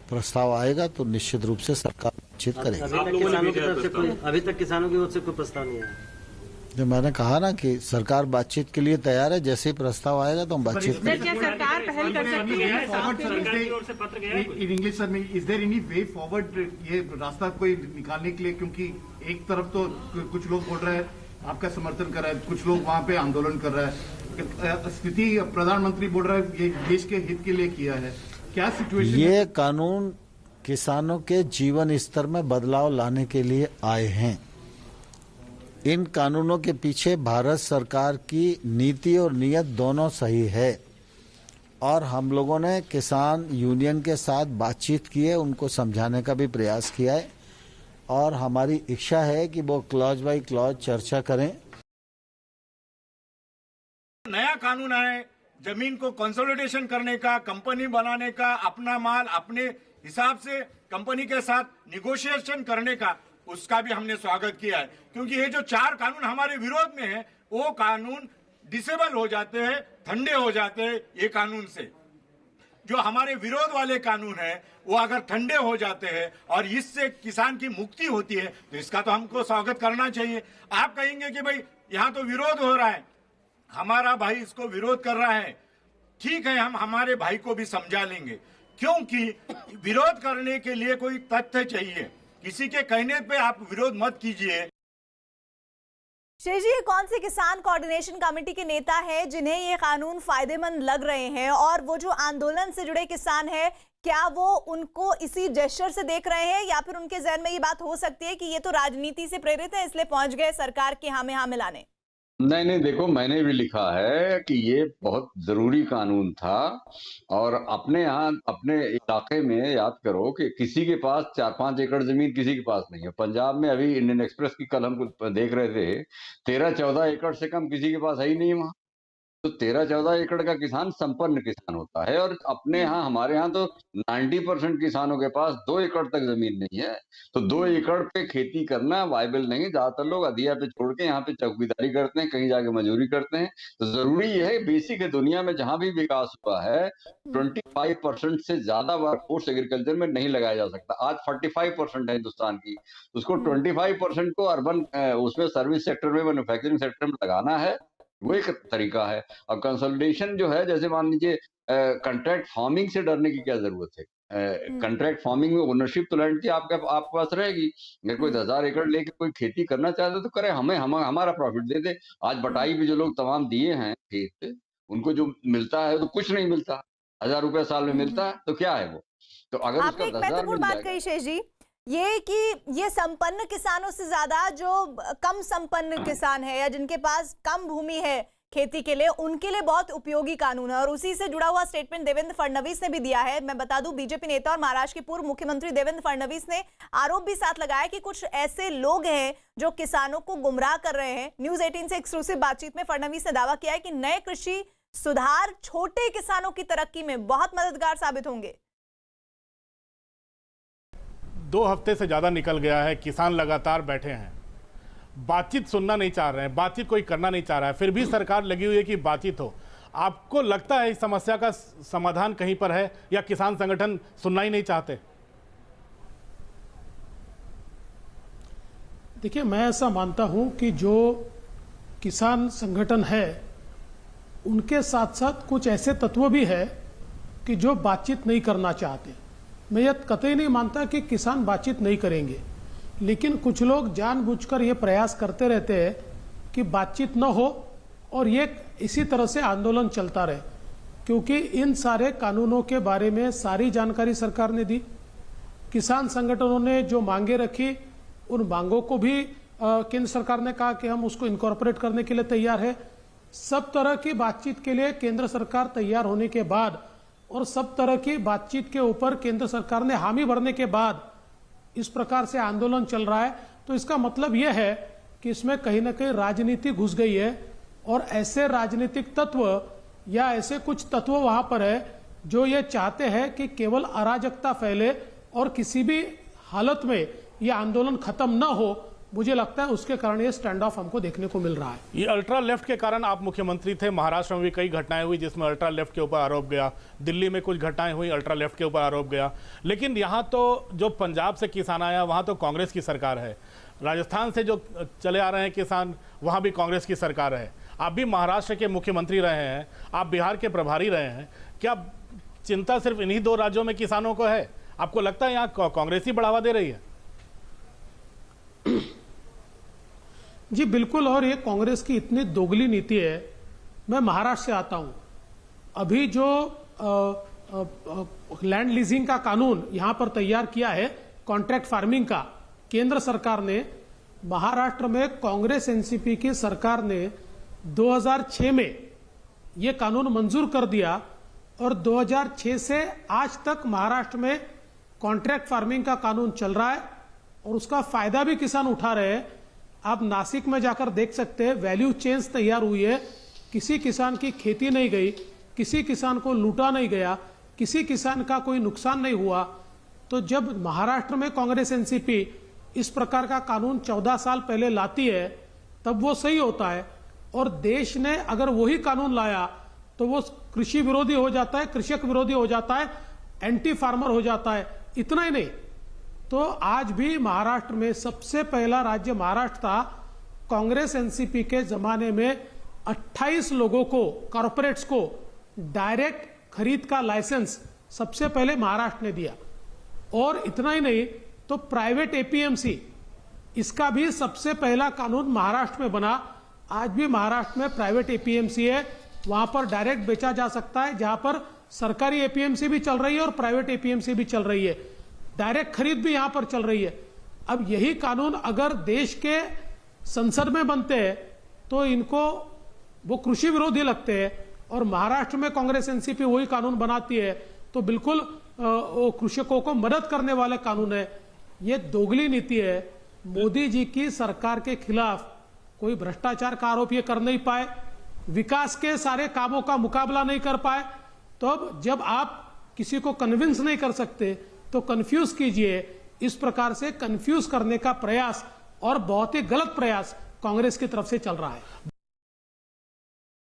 प्रस्ताव आएगा तो निश्चित रूप से सरकार बातचीत करेगी। अभी तक किसानों की ओर से कोई प्रस्ताव नहीं आया। जो मैंने कहा ना कि सरकार बातचीत के लिए तैयार है, जैसे ही प्रस्ताव आएगा तो हम बातचीत करेंगे। सरकार पहल कर सकती है इन इंग्लिश सर में, is there any way forward ये रास्ता कोई निकालने के लिए? क्योंकि एक तरफ तो कुछ लोग बोल रहे हैं आपका समर्थन कर रहा है, कुछ लोग वहाँ पे आंदोलन कर रहा है, स्थिति प्रधानमंत्री बोल रहा है ये देश के हित के लिए किया है, क्या सिचुएशन? ये कानून किसानों के जीवन स्तर में बदलाव लाने के लिए आए हैं। इन कानूनों के पीछे भारत सरकार की नीति और नीयत दोनों सही है और हम लोगों ने किसान यूनियन के साथ बातचीत की है, उनको समझाने का भी प्रयास किया है और हमारी इच्छा है कि वो क्लॉज बाय क्लॉज चर्चा करें। नया कानून है जमीन को कंसोलिडेशन करने का, कंपनी बनाने का, अपना माल अपने हिसाब से कंपनी के साथ निगोशिएशन करने का, उसका भी हमने स्वागत किया है। क्योंकि ये जो 4 कानून हमारे विरोध में है वो कानून डिसेबल हो जाते हैं, ठंडे हो जाते हैं ये कानून से। जो हमारे विरोध वाले कानून है वो अगर ठंडे हो जाते हैं और इससे किसान की मुक्ति होती है तो इसका तो हमको स्वागत करना चाहिए। आप कहेंगे कि भाई यहाँ तो विरोध हो रहा है, हमारा भाई इसको विरोध कर रहा है, ठीक है, हम हमारे भाई को भी समझा लेंगे। क्योंकि विरोध करने के लिए कोई तथ्य चाहिए, किसी के कहने पे आप विरोध मत कीजिए। शेष जी, ये कौन से किसान कोऑर्डिनेशन कमेटी के नेता हैं जिन्हें ये कानून फायदेमंद लग रहे हैं, और वो जो आंदोलन से जुड़े किसान हैं, क्या वो उनको इसी जेस्चर से देख रहे हैं, या फिर उनके जहन में ये बात हो सकती है कि ये तो राजनीति से प्रेरित है इसलिए पहुंच गए सरकार के हाँ में हाँ मिलाने? नहीं, देखो, मैंने भी लिखा है कि ये बहुत जरूरी कानून था। और अपने यहाँ अपने इलाके में याद करो कि किसी के पास 4-5 एकड़ जमीन किसी के पास नहीं है। पंजाब में अभी इंडियन एक्सप्रेस की कल हम देख रहे थे, 13-14 एकड़ से कम किसी के पास है ही नहीं वहां। तो 13-14 एकड़ का किसान संपन्न किसान होता है। और अपने यहाँ, हमारे यहाँ तो 90% किसानों के पास 2 एकड़ तक जमीन नहीं है। तो 2 एकड़ पे खेती करना वायबल नहीं। ज्यादातर लोग अधिया पे छोड़ के यहाँ पे चौकीदारी करते हैं, कहीं जाके मजदूरी करते हैं। तो जरूरी यह है, बेसिक है, दुनिया में जहां भी विकास हुआ है 25% से ज्यादा वर्कफोर्स एग्रीकल्चर में नहीं लगाया जा सकता। आज 45% है हिंदुस्तान की, उसको 25% को अर्बन उसमें सर्विस सेक्टर में, मैन्युफैक्चरिंग सेक्टर में लगाना है। वो एक तरीका है। और कंसोलिडेशन जो है, जैसे मान लीजिए कॉन्ट्रैक्ट फार्मिंग से डरने की क्या जरूरत है? कॉन्ट्रैक्ट फार्मिंग में ओनरशिप तो लैंड की आपके पास रहेगी। अगर कोई 10,000 एकड़ लेके कोई खेती करना चाहते तो करे, हमारा प्रॉफिट दे दे। आज बटाई भी जो लोग तमाम दिए हैं खेत, उनको जो मिलता है तो कुछ नहीं मिलता। 1,000 रुपया साल में मिलता है तो क्या है वो? तो अगर आपने एक महत्वपूर्ण बात कही शेष जी, ये कि ये संपन्न किसानों से ज्यादा जो कम संपन्न किसान है या जिनके पास कम भूमि है खेती के लिए, उनके लिए बहुत उपयोगी कानून है। और उसी से जुड़ा हुआ स्टेटमेंट देवेंद्र फडणवीस ने भी दिया है। मैं बता दूं, बीजेपी नेता और महाराष्ट्र के पूर्व मुख्यमंत्री देवेंद्र फडणवीस ने आरोप भी साथ लगाया कि कुछ ऐसे लोग हैं जो किसानों को गुमराह कर रहे हैं। न्यूज 18 से एक्सक्लूसिव बातचीत में फडणवीस ने दावा किया है कि नए कृषि सुधार छोटे किसानों की तरक्की में बहुत मददगार साबित होंगे। 2 हफ्ते से ज़्यादा निकल गया है, किसान लगातार बैठे हैं, बातचीत सुनना नहीं चाह रहे हैं, बातचीत कोई करना नहीं चाह रहा है, फिर भी सरकार लगी हुई है कि बातचीत हो। आपको लगता है इस समस्या का समाधान कहीं पर है, या किसान संगठन सुनना ही नहीं चाहते? देखिए, मैं ऐसा मानता हूं कि जो किसान संगठन है उनके साथ साथ कुछ ऐसे तत्व भी है कि जो बातचीत नहीं करना चाहते। मैं यह कतई नहीं मानता कि किसान बातचीत नहीं करेंगे, लेकिन कुछ लोग जानबूझकर ये प्रयास करते रहते हैं कि बातचीत न हो और ये इसी तरह से आंदोलन चलता रहे। क्योंकि इन सारे कानूनों के बारे में सारी जानकारी सरकार ने दी, किसान संगठनों ने जो मांगे रखी उन मांगों को भी केंद्र सरकार ने कहा कि हम उसको इनकॉर्पोरेट करने के लिए तैयार है। सब तरह की बातचीत के लिए केंद्र सरकार तैयार होने के बाद और सब तरह की बातचीत के ऊपर केंद्र सरकार ने हामी भरने के बाद इस प्रकार से आंदोलन चल रहा है। तो इसका मतलब यह है कि इसमें कहीं ना कहीं राजनीति घुस गई है और ऐसे राजनीतिक तत्व या ऐसे कुछ तत्व वहां पर है जो ये चाहते हैं कि केवल अराजकता फैले और किसी भी हालत में यह आंदोलन खत्म न हो। मुझे लगता है उसके कारण ये स्टैंड ऑफ हमको देखने को मिल रहा है। ये अल्ट्रा लेफ्ट के कारण आप मुख्यमंत्री थे, महाराष्ट्र में भी कई घटनाएं हुई जिसमें अल्ट्रा लेफ्ट के ऊपर आरोप गया, दिल्ली में कुछ घटनाएं हुई अल्ट्रा लेफ्ट के ऊपर आरोप गया। लेकिन यहाँ तो जो पंजाब से किसान आया वहाँ तो कांग्रेस की सरकार है, राजस्थान से जो चले आ रहे हैं किसान वहाँ भी कांग्रेस की सरकार है। आप भी महाराष्ट्र के मुख्यमंत्री रहे हैं, आप बिहार के प्रभारी रहे हैं, क्या चिंता सिर्फ इन्हीं 2 राज्यों में किसानों को है? आपको लगता है यहाँ कांग्रेस ही बढ़ावा दे रही है? जी बिल्कुल, और ये कांग्रेस की इतनी दोगली नीति है। मैं महाराष्ट्र से आता हूं, अभी जो लैंड लीजिंग का कानून यहां पर तैयार किया है कॉन्ट्रैक्ट फार्मिंग का, केंद्र सरकार ने, महाराष्ट्र में कांग्रेस एनसीपी की सरकार ने 2006 में ये कानून मंजूर कर दिया और 2006 से आज तक महाराष्ट्र में कॉन्ट्रैक्ट फार्मिंग का कानून चल रहा है और उसका फायदा भी किसान उठा रहे हैं। आप नासिक में जाकर देख सकते हैं, वैल्यू चेन्स तैयार हुई है, किसी किसान की खेती नहीं गई, किसी किसान को लूटा नहीं गया, किसी किसान का कोई नुकसान नहीं हुआ। तो जब महाराष्ट्र में कांग्रेस एनसीपी इस प्रकार का कानून 14 साल पहले लाती है तब वो सही होता है, और देश ने अगर वही कानून लाया तो वो कृषि विरोधी हो जाता है, कृषक विरोधी हो जाता है, एंटी फार्मर हो जाता है। इतना ही नहीं, तो आज भी महाराष्ट्र में सबसे पहला राज्य महाराष्ट्र था। कांग्रेस एनसीपी के जमाने में 28 लोगों को, कॉर्पोरेट्स को डायरेक्ट खरीद का लाइसेंस सबसे पहले महाराष्ट्र ने दिया। और इतना ही नहीं, तो प्राइवेट एपीएमसी इसका भी सबसे पहला कानून महाराष्ट्र में बना। आज भी महाराष्ट्र में प्राइवेट एपीएमसी है, वहां पर डायरेक्ट बेचा जा सकता है, जहां पर सरकारी एपीएमसी भी चल रही है और प्राइवेट एपीएमसी भी चल रही है, डायरेक्ट खरीद भी यहां पर चल रही है। अब यही कानून अगर देश के संसद में बनते हैं तो इनको वो कृषि विरोधी लगते हैं, और महाराष्ट्र में कांग्रेस एनसीपी वही कानून बनाती है तो बिल्कुल वो कृषकों को मदद करने वाले कानून है। ये दोगली नीति है। मोदी जी की सरकार के खिलाफ कोई भ्रष्टाचार का आरोप ये कर नहीं पाए, विकास के सारे कामों का मुकाबला नहीं कर पाए, तो अब जब आप किसी को कन्विंस नहीं कर सकते तो कंफ्यूज कीजिए। इस प्रकार से कंफ्यूज करने का प्रयास, और बहुत ही गलत प्रयास, कांग्रेस की तरफ से चल रहा है।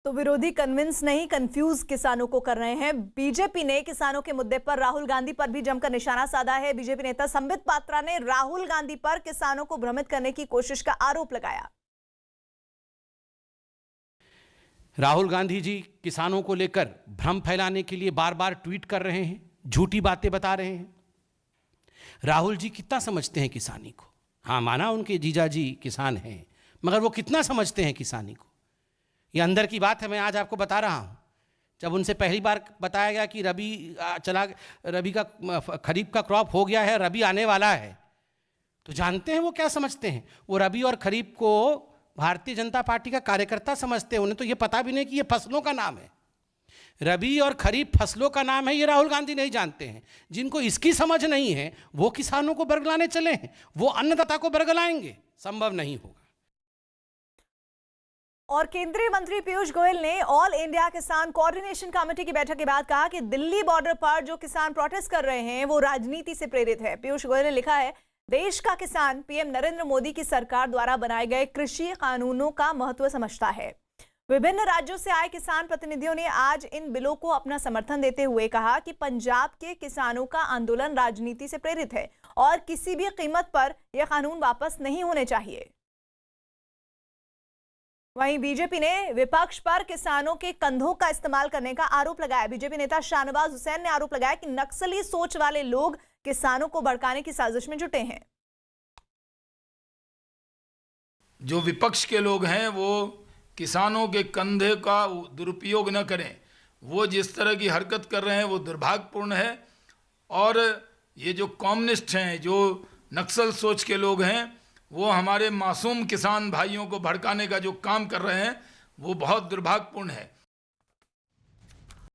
तो विरोधी कन्विंस नहीं, कंफ्यूज किसानों को कर रहे हैं। बीजेपी ने किसानों के मुद्दे पर राहुल गांधी पर भी जमकर निशाना साधा है। बीजेपी नेता संबित पात्रा ने राहुल गांधी पर किसानों को भ्रमित करने की कोशिश का आरोप लगाया। राहुल गांधी जी किसानों को लेकर भ्रम फैलाने के लिए बार बार ट्वीट कर रहे हैं, झूठी बातें बता रहे हैं। राहुल जी कितना समझते हैं किसानी को? हाँ, माना उनके जीजा जी किसान हैं, मगर वो कितना समझते हैं किसानी को? ये अंदर की बात है। मैं आज आपको बता रहा हूँ, जब उनसे पहली बार बताया गया कि रबी का खरीफ का क्रॉप हो गया है, रबी आने वाला है, तो जानते हैं वो क्या समझते हैं? वो रबी और खरीफ को भारतीय जनता पार्टी का कार्यकर्ता समझते हैं। उन्हें तो ये पता भी नहीं कि ये फसलों का नाम है। रबी और खरीफ फसलों का नाम है, ये राहुल गांधी नहीं जानते हैं। जिनको इसकी समझ नहीं है वो किसानों को बरगलाने चले हैं, वो अन्नदाता को बरगलाएंगे, संभव नहीं होगा। और केंद्रीय मंत्री पीयूष गोयल ने ऑल इंडिया किसान कोऑर्डिनेशन कमेटी की बैठक के बाद कहा कि दिल्ली बॉर्डर पर जो किसान प्रोटेस्ट कर रहे हैं वो राजनीति से प्रेरित है। पीयूष गोयल ने लिखा है, देश का किसान पीएम नरेंद्र मोदी की सरकार द्वारा बनाए गए कृषि कानूनों का महत्व समझता है। विभिन्न राज्यों से आए किसान प्रतिनिधियों ने आज इन बिलों को अपना समर्थन देते हुए कहा कि पंजाब के किसानों का आंदोलन राजनीति से प्रेरित है और किसी भी कीमत पर यह कानून वापस नहीं होने चाहिए। वहीं बीजेपी ने विपक्ष पर किसानों के कंधों का इस्तेमाल करने का आरोप लगाया। बीजेपी नेता शाहनवाज हुसैन ने आरोप लगाया कि नक्सली सोच वाले लोग किसानों को भड़काने की साजिश में जुटे हैं। जो विपक्ष के लोग हैं वो किसानों के कंधे का दुरुपयोग न करें। वो जिस तरह की हरकत कर रहे हैं वो दुर्भाग्यपूर्ण है। और ये जो कम्युनिस्ट हैं, जो नक्सल सोच के लोग हैं, वो हमारे मासूम किसान भाइयों को भड़काने का जो काम कर रहे हैं वो बहुत दुर्भाग्यपूर्ण है।